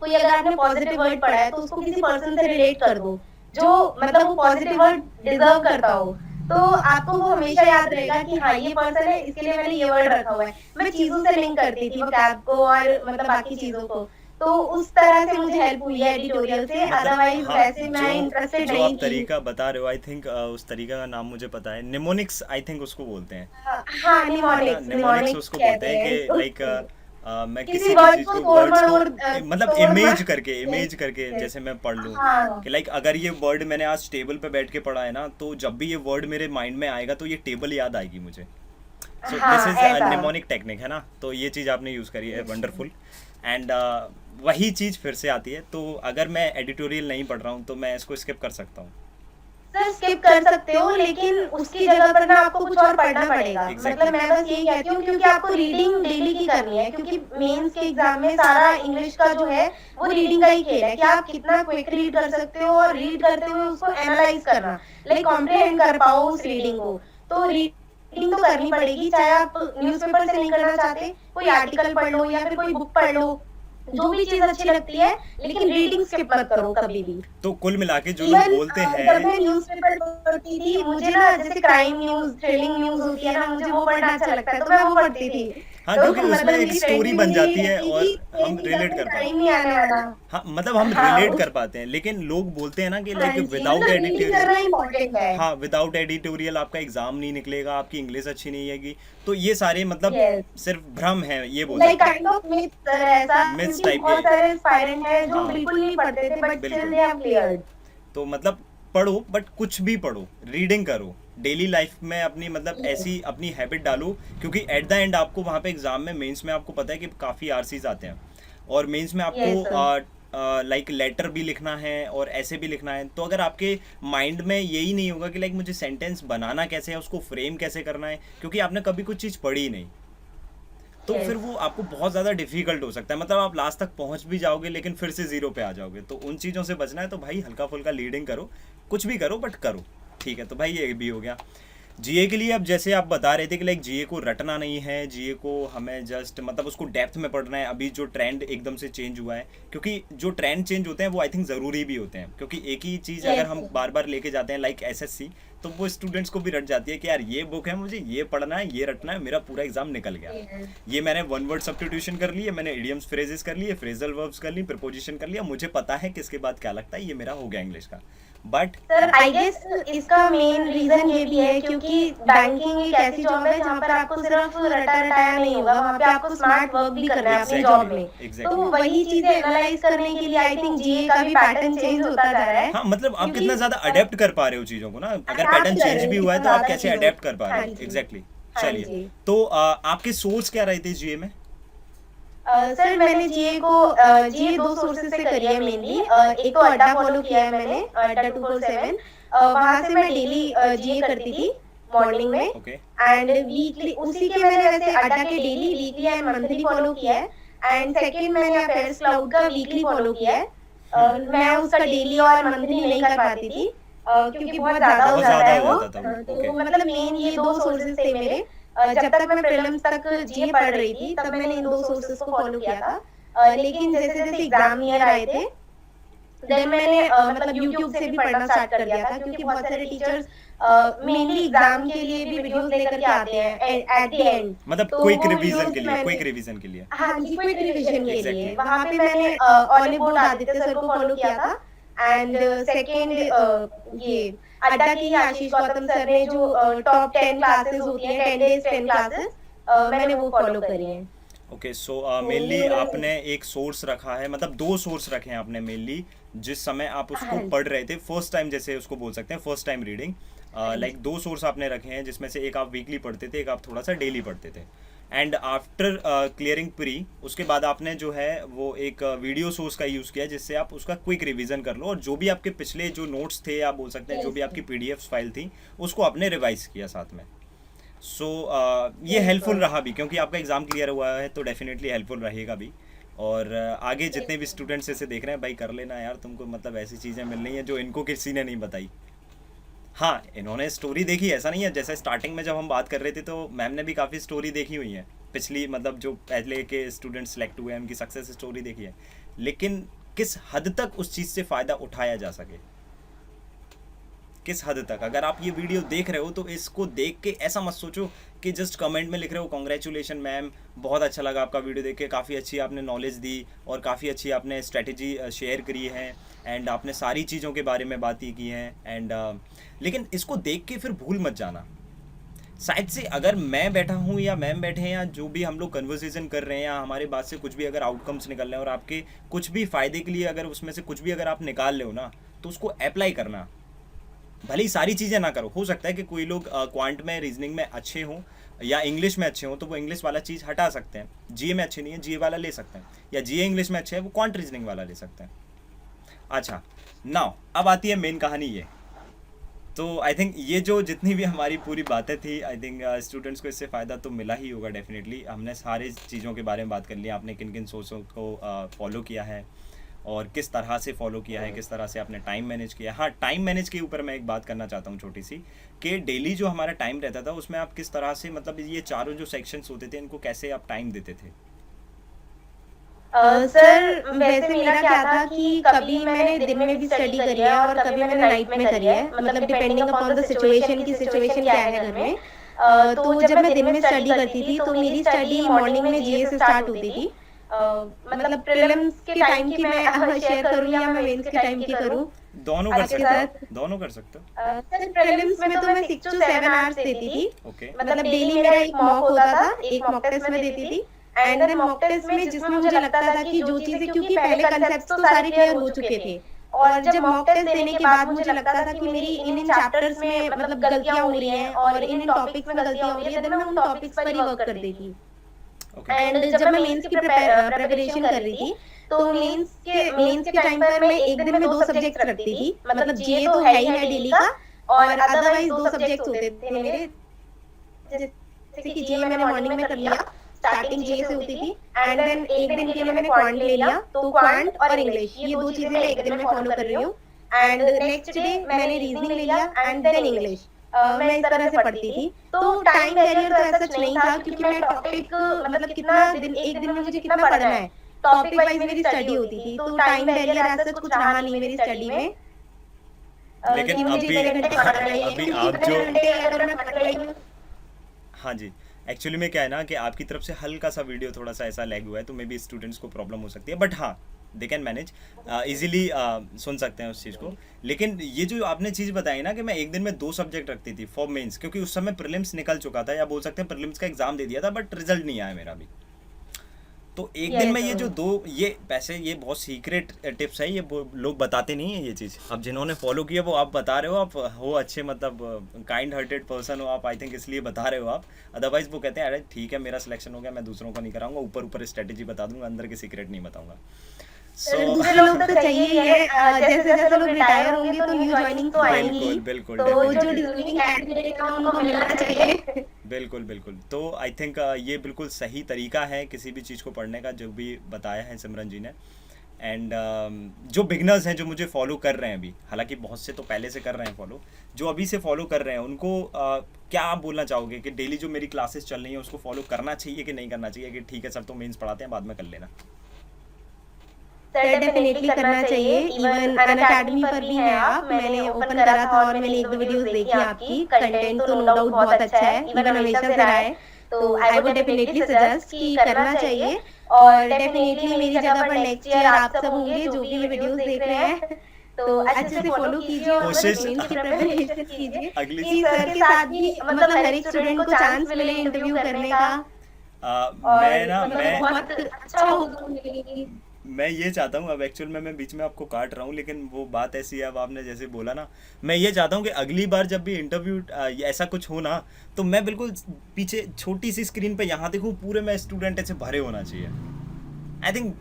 कोई अगर आपने पॉजिटिव वर्ड पढ़ा है तो उसको किसी पर्सन से रिलेट कर दो जो मतलब वो पॉजिटिव वर्ड डिजर्व करता हो, तो आपको वो हमेशा याद रहेगा कि हाँ ये पर्सन है, इसके लिए मैंने ये वर्ड रखा हुआ है। मैं चीजों से लिंक करती थी वो कैब को और मतलब बाकी चीजों को। तो उस तरह से मुझे हेल्प हुई है एडिटोरियल से, मतलब अदरवाइज हाँ, वैसे मैं जो इंटरेस्टेड जो नहीं आप थी। तरीका बता रहे हो, आई थिंक उस तरीका का नाम मुझे पता है, निमोनिक्स आई थिंक उसको बोलते हैं, हाँ, है ना? निमोनिक्स निमोनिक्स निमोनिक्स उसको बोलते कहते हैं हैं कि इसको। लाइक मैं किसी किसी भी वर्ड चीज़ को को, तोड़ वर्ड्स को मरोड़ मतलब तोड़ इमेज मरोड़ करके, इमेज करके जैसे मैं पढ़ लूँ हाँ कि लाइक अगर ये वर्ड मैंने आज टेबल पे बैठ के पढ़ा है ना, तो जब भी ये वर्ड मेरे माइंड में आएगा तो ये टेबल याद आएगी मुझे। सो दिस हाँ इज ऐसा। निमोनिक टेक्निक, है ना? तो ये चीज़ आपने यूज़ करी है, वंडरफुल। एंड वही चीज़ फिर से आती है, तो अगर मैं एडिटोरियल नहीं पढ़ रहा हूँ तो मैं इसको स्किप कर सकता हूँ। सर स्किप कर सकते हो, लेकिन उसकी जगह पर ना आपको कुछ और पढ़ना पड़ेगा। मतलब एग्जैक्टली। मैं बस यही कहती हूँ क्योंकि आपको रीडिंग डेली की करनी है, क्योंकि मेंस के एग्जाम में सारा इंग्लिश का जो है वो रीडिंग का ही खेल है कि आप कितना क्विक रीड कर सकते हो और रीड करते हुए उसको एनालाइज करना, लाइक कॉम्प्रिहेंड कर पाओ उस रीडिंग को। तो रीडिंग तो करनी पड़ेगी, चाहे आप न्यूज़पेपर से नहीं करना चाहते, कोई आर्टिकल पढ़ लो या फिर कोई बुक पढ़ लो, जो भी चीज अच्छी लगती है, लेकिन रीडिंग स्किप मत करो कभी भी। तो कुल मिला के जो लोग इवन बोलते जब हैं, मैं न्यूज़पेपर पढ़ती थी, मुझे ना जैसे क्राइम न्यूज, थ्रिलिंग न्यूज होती है ना, मुझे वो पढ़ना अच्छा लगता है तो मैं वो पढ़ती थी। हाँ, तो क्योंकि उसमें मतलब एक मेरी फ्रेंड स्टोरी भी बन मुझे यही जाती है कहती और थी ये हम चीज रिलेट में कर पाते क्राइम हैं। नहीं आने वाला। हाँ, मतलब हम हाँ रिलेट कर पाते हैं, लेकिन लोग बोलते हैं ना कि हाँ लाइक जी, विदाउट मतलब रीडिंग एडिटोरियल, करना इम्पोर्टेंट है। हाँ विदाउट एडिटोरियल आपका एग्जाम नहीं निकलेगा, आपकी इंग्लिश अच्छी नहीं आएगी। तो ये सारे मतलब यस, सिर्फ भ्रम है, ये बोल लाइक सकते हैं, काइंड ऑफ मिथ ऐसा, मिथ्स क्योंकि टाइप बहुत के। सारे एस्पायरेंट हैं जो हाँ, बिल्कुल नहीं पढ़ते थे बट स्टिल बिल्कुल। They have cleared. तो मतलब पढ़ो, बट कुछ भी पढ़ो, रीडिंग करो डेली लाइफ में अपनी, मतलब ऐसी अपनी हैबिट डालो, क्योंकि एट द एंड आपको वहाँ पे एग्जाम में, मेंस में आपको पता है कि काफ़ी आरसीज आते हैं, और मेंस में यस सर। आपको लाइक लेटर भी लिखना है और ऐसे भी लिखना है, तो अगर आपके माइंड में यही नहीं होगा कि लाइक मुझे सेंटेंस बनाना कैसे है, उसको फ्रेम कैसे करना है, क्योंकि आपने कभी कुछ चीज़ पढ़ी ही नहीं, तो फिर यस वो आपको बहुत ज़्यादा डिफिकल्ट हो सकता है। मतलब आप लास्ट तक पहुंच भी जाओगे लेकिन फिर से ज़ीरो पे आ जाओगे। तो उन चीज़ों से बचना है तो भाई हल्का फुल्का लीडिंग करो, कुछ भी करो बट करो। ठीक है, तो भाई ये भी हो गया। जीए के लिए अब जैसे आप बता रहे थे कि लाइक जीए को रटना नहीं है, जीए को हमें जस्ट मतलब उसको डेप्थ में पढ़ना है। अभी जो ट्रेंड एकदम से चेंज हुआ है, क्योंकि जो ट्रेंड चेंज होते हैं वो आई थिंक ज़रूरी भी होते हैं, क्योंकि एक ही चीज़ अगर यस हम बार बार लेके जाते हैं लाइक एसएससी, तो वो स्टूडेंट्स को भी रट जाती है कि यार ये बुक है, मुझे ये पढ़ना है, ये रटना है, मेरा पूरा एग्जाम निकल गया। यस ये मैंने वन वर्ड सब्स्टिट्यूशन कर लिए, मैंने इडियम्स फ्रेजेस कर लिए, फ्रेजल वर्ब्स कर ली, प्रीपोजिशन कर लिया, मुझे पता है किसके बाद क्या लगता है, ये मेरा हो गया इंग्लिश का। बट सर आई गेस इसका मेन रीजन ये भी है क्योंकि बैंकिंग एक ऐसी जॉब है जहाँ पर आपको सिर्फ रटा रटाया नहीं होगा, वहाँ पे आपको स्मार्ट वर्क भी करना है अपनी जॉब में। एग्जैक्टली तो वही चीजें एनालाइज करने के लिए आई थिंक जीए का भी पैटर्न चेंज होता जा रहा है, हाँ, मतलब आप क्योंकि कितना ज्यादा अडेप्ट कर पा रहे हो चीजों को ना, अगर अडाप्ट पैटर्न कर चेंज रहे भी हैं हुआ है कितना तो आप ज्यादा कैसे चीजों अडेप्ट को। कर पा हाँ रहे हो। जी एग्जैक्टली हाँ चलिए, जी। तो आपके सोर्स क्या रहे थे जीए में? सर मैंने जीए दो सोर्सेज से करी है मेनली। एक तो अड्डा फॉलो किया है मैंने, अड्डा 247। वहां से मैं डेली जीए करती थी मॉर्निंग में। ओके एंड वीकली उसी के मैंने वैसे अड्डा के daily, weekly and monthly follow किया है। एंड सेकंड मैंने अफेयर्स क्लाउड का वीकली फॉलो किया है। मैं उसका डेली और मंथली नहीं कर पाती थी क्योंकि बहुत ज्यादा हो बहुत जाता ज्यादा है हो वो। जाता था वो। तो ओके मतलब मेन ये दो सोर्सेज थे मेरे। जब तक मैं प्रीलिम्स तक जीए पढ़ रही थी तब मैंने इन दो सोर्सेज को फॉलो किया था। लेकिन जैसे जैसे एग्जाम नियर आए थे देन मैंने मतलब यूट्यूब से भी पढ़ना स्टार्ट कर दिया था, क्योंकि बहुत सारे टीचर्स मेनली एग्जाम के लिए भी वीडियोस लेकर के आते हैं एट द एंड। मतलब तो क्विक वो रिवीजन वीडियोस के लिए, मैंने, क्विक रिवीजन के लिए। हाँ जी, क्विक रिवीजन के एग्जैक्टली लिए वहां पे मैंने ऑलिव बोर्ड आदित्य सर को फॉलो किया था। एंड सेकंड ये अड्डा की आशीष गौतम सर ने जो टॉप 10 क्लासेस होती हैं, 10 डेज 10 क्लासेस, मैंने वो फॉलो करी हैं। ओके, सो तो मेनली ये मेरे, आपने एक सोर्स रखा है, मतलब दो सोर्स रखे हैं आपने मेनली, जिस समय आप उसको हाँ जी पढ़ रहे थे फर्स्ट टाइम, जैसे उसको बोल सकते हैं फर्स्ट टाइम रीडिंग। हाँ जी लाइक दो सोर्स आपने रखे हैं, जिसमें से एक आप वीकली पढ़ते थे, एक आप थोड़ा सा डेली पढ़ते थे। एंड आफ्टर क्लियरिंग प्री, उसके बाद आपने जो है वो एक वीडियो सोर्स का यूज़ किया, जिससे आप उसका क्विक रिवीजन कर लो, और जो भी आपके पिछले जो नोट्स थे, आप बोल सकते हैं जो यस भी आपकी पीडीएफ फाइल थी, उसको आपने रिवाइज किया साथ में। सो ये यस हेल्पफुल सर। रहा भी, क्योंकि आपका एग्ज़ाम क्लियर हुआ है तो डेफिनेटली हेल्पफुल रहेगा भी। और आगे जितने भी स्टूडेंट्स ऐसे देख रहे हैं, भाई कर लेना यार, तुमको मतलब ऐसी चीज़ें मिल रही हैं जो इनको किसी ने नहीं बताई। हाँ, इन्होंने स्टोरी देखी, ऐसा नहीं है, जैसे स्टार्टिंग में जब हम बात कर रहे थे तो मैम ने भी काफ़ी स्टोरी देखी हुई है पिछली, मतलब जो पहले के स्टूडेंट सेलेक्ट हुए हैं उनकी सक्सेस स्टोरी देखी है, लेकिन किस हद तक उस चीज़ से फ़ायदा उठाया जा सके, किस हद तक। अगर आप ये वीडियो देख रहे हो तो इसको देख के ऐसा मत सोचो कि जस्ट कमेंट में लिख रहे हो कॉन्ग्रेचुलेशन मैम, बहुत अच्छा लगा आपका वीडियो देख के, काफ़ी अच्छी आपने नॉलेज दी और काफ़ी अच्छी आपने स्ट्रेटजी शेयर करी है, एंड आपने सारी चीज़ों के बारे में बातें की हैं। एंड लेकिन इसको देख के फिर भूल मत जाना। साइड से अगर मैं बैठा हूँ या मैम बैठे हैं, या जो भी हम लोग कन्वर्सेशन कर रहे हैं, या हमारे बात से कुछ भी अगर आउटकम्स निकल रहे हैं और आपके कुछ भी फ़ायदे के लिए अगर उसमें से कुछ भी अगर आप निकाल ले हो ना, तो उसको अप्लाई करना। भले ही सारी चीज़ें ना करो, हो सकता है कि कोई लोग क्वांट में, रीजनिंग में अच्छे हों या इंग्लिश में अच्छे हों, तो वो इंग्लिश वाला चीज़ हटा सकते हैं। जीए में अच्छे नहीं है, जीए वाला ले सकते हैं, या जीए इंग्लिश में अच्छे है, वो क्वांट रीजनिंग वाला ले सकते हैं। अच्छा, नाउ अब आती है मेन कहानी ये। तो आई थिंक ये जो जितनी भी हमारी पूरी बातें थी, आई थिंक स्टूडेंट्स को इससे फ़ायदा तो मिला ही होगा डेफिनेटली। हमने सारी चीज़ों के बारे में बात कर ली, आपने किन किन सोर्सों को फॉलो किया है और किस तरह से फॉलो किया है, किस तरह से आपने टाइम मैनेज किया है। हाँ, टाइम मैनेज के ऊपर मैं एक बात करना चाहता हूँ छोटी सी, कि डेली जो हमारा टाइम रहता था उसमें आप किस तरह से, मतलब ये चारों जो सेक्शंस होते थे इनको कैसे आप टाइम देते थे? सर वैसे मेरा क्या था कि कभी मैंने दिन में भी स्टडी करी है और कभी मैंने नाइट में करी है, मतलब डिपेंडिंग अपॉन द सिचुएशन की सिचुएशन क्या है घर में। तो जब मैं दिन में स्टडी करती थी तो मेरी स्टडी मॉर्निंग में जीए से स्टार्ट होती थी। मतलब प्रीलिम्स के टाइम की मैं शेयर करूँ या मैं मेंस के टाइम की करूँ दोनों कर आपके सकते साथ? हो, दोनों कर सकते हो। सर प्रीलिम्स में तो मैं 6 to 7 आवर्स देती थी। ओके मतलब डेली मेरा एक मॉक होता था, एक मॉक टेस्ट मैं देती थी। एंड देन मॉक टेस्ट में जिसमें मुझे लगता था कि जो चीजें, क्योंकि पहले कंसेप्ट्स तो सारे क्लियर हो चुके थे, और जब मॉक टेस्ट देने के बाद मुझे लगता था कि मेरी इन इन चैप्टर्स में मतलब गलतियां हो रही हैं और इन इन टॉपिक्स में गलतियां हो रही है, देन मैं उन टॉपिक्स पर ही वर्क कर देती थी। ओके एंड जब मैं मेंस की प्रिपरेशन कर रही थी तो मेंस के टाइम पर मैं एक दिन में 2 सब्जेक्ट्स रखती थी, मतलब जीए तो है ही है डेली का, और अदरवाइज 2 सब्जेक्ट्स होते थे मेरे, जैसे कि जीए मैंने मॉर्निंग में कर लिया, स्टार्टिंग जीए से होती थी, एंड देन एक दिन के लिए मैंने क्वांट ले लिया, तो क्वांट और इंग्लिश ये 2 चीजें मैं एक दिन में फॉलो कर रही हूँ, एंड नेक्स्ट डे मैंने रीजनिंग ले लिया एंड देन इंग्लिश। मैं इस तरह से पढ़ती थी, तो टाइम बैरियर तो ऐसा सच नहीं था, क्योंकि मैं टॉपिक मतलब कितना दिन, एक दिन में मुझे कितना पढ़ना है, टॉपिक वाइज मेरी स्टडी होती थी, तो टाइम बैरियर ऐसा सच कुछ रहा नहीं मेरी स्टडी में। लेकिन कि मुझे अभी इतने घंटे पढ़ना ही है, अभी क्योंकि आप इतने जो घंटे अगर मैं पढ़ रही हूँ। हाँ जी, एक्चुअली में क्या है ना कि आपकी तरफ से हल्का सा वीडियो थोड़ा सा ऐसा लैग हुआ है, तो मे बी स्टूडेंट्स को प्रॉब्लम हो सकती है, बट हाँ दे कैन मैनेज, इजीली सुन सकते हैं उस चीज़ को। लेकिन ये जो आपने चीज़ बताई ना कि मैं एक दिन में 2 सब्जेक्ट रखती थी फॉर मेंस, क्योंकि उस समय प्रीलिम्स निकल चुका था, या बोल सकते हैं प्रीलिम्स का एग्जाम दे दिया था, बट रिजल्ट नहीं आया मेरा भी। तो एक दिन में ये जो 2, ये वैसे ये बहुत सीक्रेट टिप्स है, ये लोग बताते नहीं है ये चीज़। अब जिन्होंने फॉलो किया वो आप बता रहे हो, आप हो अच्छे मतलब काइंड हार्टेड पर्सन हो आप, आई थिंक इसलिए बता रहे हो आप। अदरवाइज वो कहते हैं अरे ठीक है मेरा सिलेक्शन हो गया, मैं दूसरों को नहीं कराऊंगा, ऊपर ऊपर स्ट्रेटेजी बता दूंगा, अंदर के सीक्रेट नहीं बताऊंगा। सो दूसरे लोग तो चाहिए ही है, जैसे जैसे लोग रिटायर होंगे तो न्यू ज्वाइनिंग तो आएंगी, बिल्कुल बिल्कुल तो जो definitely। डिजर्विंग कैंडिडेट है उनको मिलना चाहिए। बिल्कुल बिल्कुल, तो आई थिंक ये बिल्कुल सही तरीका है किसी भी चीज़ को पढ़ने का, जो भी बताया है सिमरन जी ने। एंड जो बिगनर्स हैं जो मुझे फॉलो कर रहे हैं अभी, हालांकि बहुत से तो पहले से कर रहे हैं फॉलो, जो अभी से फॉलो कर रहे हैं उनको क्या आप बोलना चाहोगे कि डेली जो मेरी क्लासेस चल रही हैं उसको फॉलो करना चाहिए कि नहीं करना चाहिए, कि ठीक है सर तो मेंस पढ़ाते हैं बाद में कर लेना? सर डेफिनेटली करना चाहिए, इवन अन अकेडमी पर भी है आप, मैंने ओपन करा था और मैंने 1-2 वीडियोस देखी आपकी, कंटेंट तो नो डाउट बहुत अच्छा है, इवन हमेशा से रहा है, तो आई वुड डेफिनेटली सजेस्ट कि करना चाहिए। और डेफिनेटली मेरी जगह पर नेक्स्ट ईयर आप सब होंगे जो भी ये वीडियोस देख रहे हैं, तो अच्छे से फॉलो कीजिए और कोशिश मेंस की प्रिपरेशन कीजिए, अगली कि सर के साथ भी मतलब हर एक स्टूडेंट को चांस मिले इंटरव्यू करने का, और मैं ना मतलब बहुत अच्छा होगा मेरे लिए। मैं ये चाहता हूँ, अब एक्चुअल में मैं बीच में आपको काट रहा हूँ, लेकिन वो बात ऐसी है, अब आपने जैसे बोला ना, मैं ये चाहता हूँ कि अगली बार जब भी इंटरव्यू ऐसा कुछ हो ना, तो मैं बिल्कुल पीछे छोटी सी स्क्रीन पे यहाँ देखूँ, पूरे में स्टूडेंट ऐसे भरे होना चाहिए। आई थिंक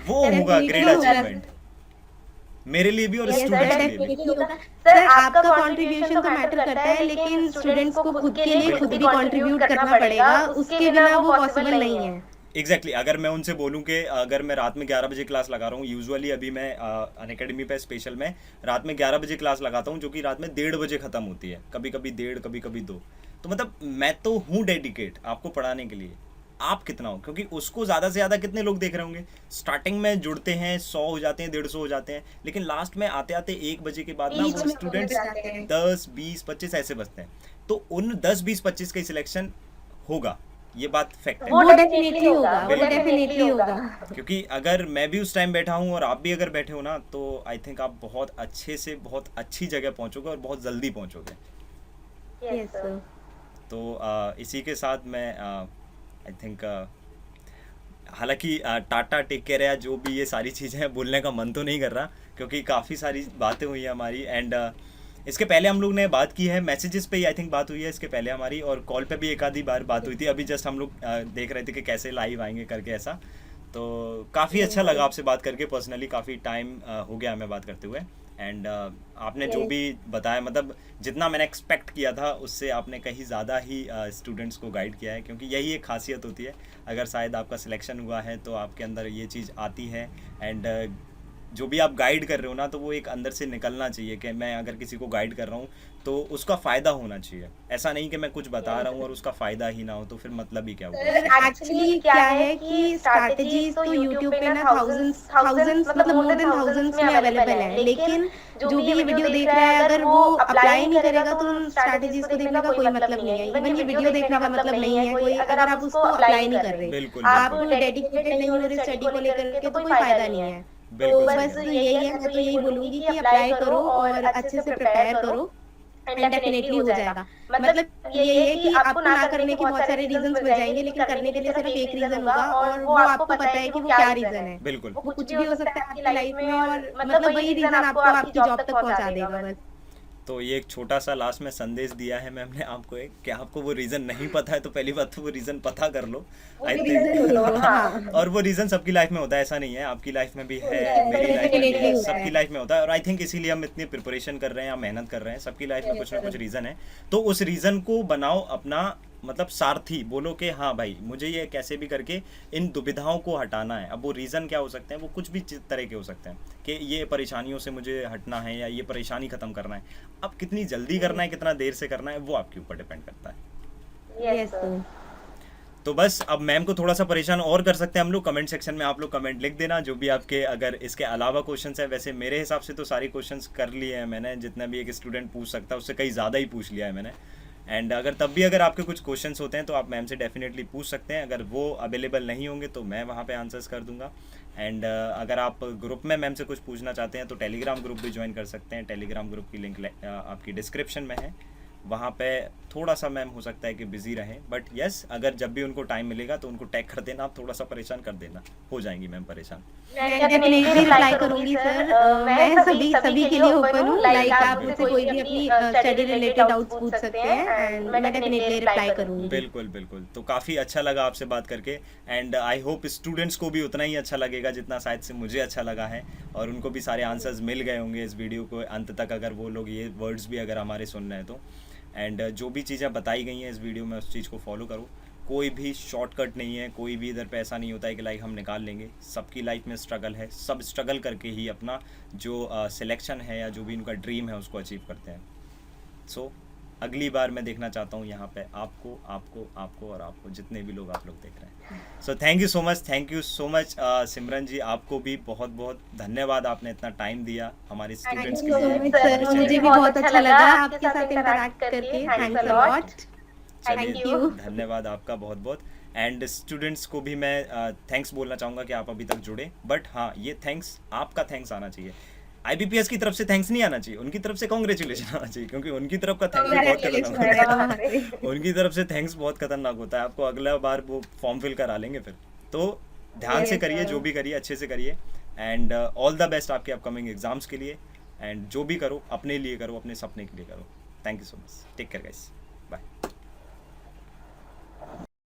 वो होगा ग्रेट अचीवमेंट मेरे लिए भी और यस सर स्टूडेंट्स के लिए भी। डेफिनेटली होगा। सर आपका कंट्रीब्यूशन तो मैटर करता है, लेकिन स्टूडेंट्स को खुद के लिए खुद भी कंट्रीब्यूट करना पड़ेगा, उसके बिना वो पॉसिबल नहीं है। एग्जैक्टली अगर मैं उनसे बोलूं कि अगर मैं रात में 11 बजे क्लास लगा रहा हूँ, यूजुअली अभी मैं अनअकैडमी पे स्पेशल में रात में 11 बजे क्लास लगाता हूँ, जो कि रात में 1:30 बजे ख़त्म होती है, कभी कभी 1:30 कभी कभी 2, तो मतलब मैं तो हूँ डेडिकेट आपको पढ़ाने के लिए। आप कितना हो, क्योंकि उसको ज़्यादा से ज़्यादा कितने लोग देख रहे होंगे, स्टार्टिंग में जुड़ते हैं 100 हो जाते हैं, 150 हो जाते हैं, लेकिन लास्ट में आते आते 1 बजे के बाद ना बीच वो में स्टूडेंट्स हो जाते हैं। 10 20 25 ऐसे बचते हैं। तो उन 10 20 25 का सिलेक्शन होगा, ये बात फैक्ट है। वो डेफिनेटली होगा, वो बिल्कुल। डेफिनेटली होगा। क्योंकि अगर मैं भी उस टाइम बैठा हूँ और आप भी अगर बैठे हो ना, तो आई थिंक आप बहुत अच्छे से बहुत अच्छी जगह पहुँचोगे और बहुत जल्दी पहुँचोगे। Yes sir. तो इसी के साथ मैं आई थिंक हालांकि टाटा टेक केयर है, जो भी ये सारी चीज़ें हैं बोलने का मन तो नहीं कर रहा, क्योंकि काफ़ी सारी बातें हुई हैं हमारी। एंड इसके पहले हम लोग ने बात की है, मैसेजेस पे ही आई थिंक बात हुई है इसके पहले हमारी, और कॉल पे भी एक आधी बार बात हुई थी। अभी जस्ट हम लोग देख रहे थे कि कैसे लाइव आएंगे करके ऐसा, तो काफ़ी अच्छा लगा आपसे बात करके पर्सनली, काफ़ी टाइम हो गया हमें बात करते हुए। एंड आपने जो भी बताया, मतलब जितना मैंने एक्सपेक्ट किया था उससे आपने कहीं ज़्यादा ही स्टूडेंट्स को गाइड किया है, क्योंकि यही एक खासियत होती है। अगर शायद आपका सिलेक्शन हुआ है तो आपके अंदर ये चीज़ आती है, एंड जो भी आप गाइड कर रहे हो ना, तो वो एक अंदर से निकलना चाहिए कि मैं अगर किसी को गाइड कर रहा हूँ तो उसका फ़ायदा होना चाहिए। ऐसा नहीं कि मैं कुछ बता रहा हूँ और उसका फ़ायदा ही ना हो, तो फिर मतलब ही क्या हुआ। सर एक्चुअली क्या है कि स्ट्रैटेजीज तो यूट्यूब पे ना थाउजेंड्स मतलब मोर देन थाउजेंड्स में अवेलेबल है, लेकिन जो भी ये वीडियो देख रहा है अगर वो अप्लाई नहीं करेगा तो उन स्ट्रैटेजीज को देखने का कोई मतलब नहीं है। इवन ये वीडियो देखने का मतलब नहीं है कोई, अगर आप उसको अप्लाई नहीं कर रहे, बिल्कुल आप बिल्कुल डेडिकेटेड नहीं हो रहे स्टडी को लेकर के, तो कोई फायदा नहीं है। तो बिल्कुल बस बिल्कुल। यही है, मैं तो यही बोलूंगी कि अप्लाई करो और अच्छे से प्रिपेयर करो, एंड डेफिनेटली हो जाएगा। मतलब यही है कि आपको ना करने के बहुत सारे रीजंस मिल जाएंगे, लेकिन करने के लिए सिर्फ एक रीजन होगा, और वो आपको पता है कि वो क्या रीजन है। बिल्कुल वो कुछ भी हो सकता है आपकी लाइफ में, और मतलब वही रीजन आपको आपकी जॉब तक पहुंचा देगा बस। तो ये एक छोटा सा लास्ट में संदेश दिया है मैम ने आपको, एक कि आपको वो रीज़न नहीं पता है तो पहली बात तो वो रीज़न पता कर लो, आई रीजन थिंक। ढूंढो, हाँ और वो रीज़न सबकी लाइफ में होता है, ऐसा नहीं है, आपकी लाइफ में भी है, है, मेरी लाइफ में भी डेफिनेटली है, होता सबकी है। लाइफ में होता है। और आई थिंक इसीलिए हम इतनी प्रिपरेशन कर रहे हैं या मेहनत कर रहे हैं, सबकी लाइफ में कुछ ना कुछ रीज़न है। तो उस रीज़न को बनाओ अपना मतलब सारथी, बोलो कि हाँ भाई मुझे ये कैसे भी करके इन दुविधाओं को हटाना है। अब वो रीज़न क्या हो सकते हैं, वो कुछ भी तरह के हो सकते हैं कि ये परेशानियों से मुझे हटना है या ये परेशानी ख़त्म करना है। अब कितनी जल्दी करना है, कितना देर से करना है, वो आपके ऊपर डिपेंड करता है। Yes sir. तो बस अब मैम को थोड़ा सा परेशान और कर सकते हैं हम लोग, कमेंट सेक्शन में आप लोग कमेंट लिख देना जो भी आपके, अगर इसके अलावा क्वेश्चंस है। वैसे मेरे हिसाब से तो सारे क्वेश्चंस कर लिए हैं मैंने, जितना भी एक स्टूडेंट पूछ सकता है उससे कहीं ज़्यादा ही पूछ लिया है मैंने। एंड अगर तब भी अगर आपके कुछ क्वेश्चंस होते हैं तो आप मैम से डेफिनेटली पूछ सकते हैं, अगर वो अवेलेबल नहीं होंगे तो मैं वहाँ पे आंसर्स कर दूंगा। एंड अगर आप ग्रुप में मैम से कुछ पूछना चाहते हैं तो टेलीग्राम ग्रुप भी ज्वाइन कर सकते हैं। टेलीग्राम ग्रुप की लिंक आपकी डिस्क्रिप्शन में है, वहाँ पे थोड़ा सा मैम हो सकता है कि बिजी रहें, बट यस अगर जब भी उनको टाइम मिलेगा तो उनको टैग कर देना, आप थोड़ा सा परेशान कर देना, हो जाएंगी मैम परेशान। मैं डेफिनेटली रिप्लाई करूंगी सर। मैं सभी सभी के लिए ओपन हूँ, लाइक आप मुझसे कोई भी अपनी स्टडी रिलेटेड डाउट्स पूछ सकते हैं एंड मैं डेफिनेटली रिप्लाई करूंगी। बिल्कुल बिल्कुल। तो काफ़ी अच्छा लगा आपसे बात करके, एंड आई होप स्टूडेंट्स को भी उतना ही अच्छा लगेगा जितना शायद से मुझे अच्छा लगा है, और उनको भी सारे आंसर्स मिल गए होंगे इस वीडियो को अंत तक, अगर वो लोग ये वर्ड्स भी अगर हमारे सुन रहे हैं तो। एंड जो भी चीज़ें बताई गई हैं इस वीडियो में उस चीज़ को फॉलो करो, कोई भी शॉर्टकट नहीं है, कोई भी इधर पे ऐसा नहीं होता है कि लाइक हम निकाल लेंगे। सबकी लाइफ में स्ट्रगल है, सब स्ट्रगल करके ही अपना जो सिलेक्शन है या जो भी उनका ड्रीम है उसको अचीव करते हैं। सो अगली बार मैं देखना चाहता हूँ यहाँ पे आपको आपको आपको और आपको, जितने भी लोग आप लोग देख रहे हैं। So thank you so much Simran ji, आपको भी बहुत बहुत धन्यवाद, आपने इतना टाइम दिया हमारे स्टूडेंट्स के थैंक यू सो लिए। मच सर, मुझे भी बहुत अच्छा लगा आपके साथ इंटरेक्ट करके। Thanks a lot. थैंक चलिए यू। धन्यवाद आपका बहुत बहुत। एंड स्टूडेंट्स को भी मैं थैंक्स बोलना चाहूँगा कि आप अभी तक जुड़े, बट हाँ ये थैंक्स, आपका थैंक्स आना चाहिए, IBPS की तरफ से थैंक्स नहीं आना चाहिए, उनकी तरफ से कांग्रेचुलेशन आना चाहिए, क्योंकि उनकी तरफ का थैंक्स बहुत खतरनाक होता है। उनकी तरफ से थैंक्स बहुत खतरनाक होता है, आपको अगला बार वो फॉर्म फिल करा लेंगे फिर। तो ध्यान से करिए, जो भी करिए अच्छे से करिए, एंड ऑल द बेस्ट आपके अपकमिंग एग्जाम्स के लिए। एंड जो भी करो अपने लिए करो, अपने सपने के लिए करो। Thank you so much, take care guys.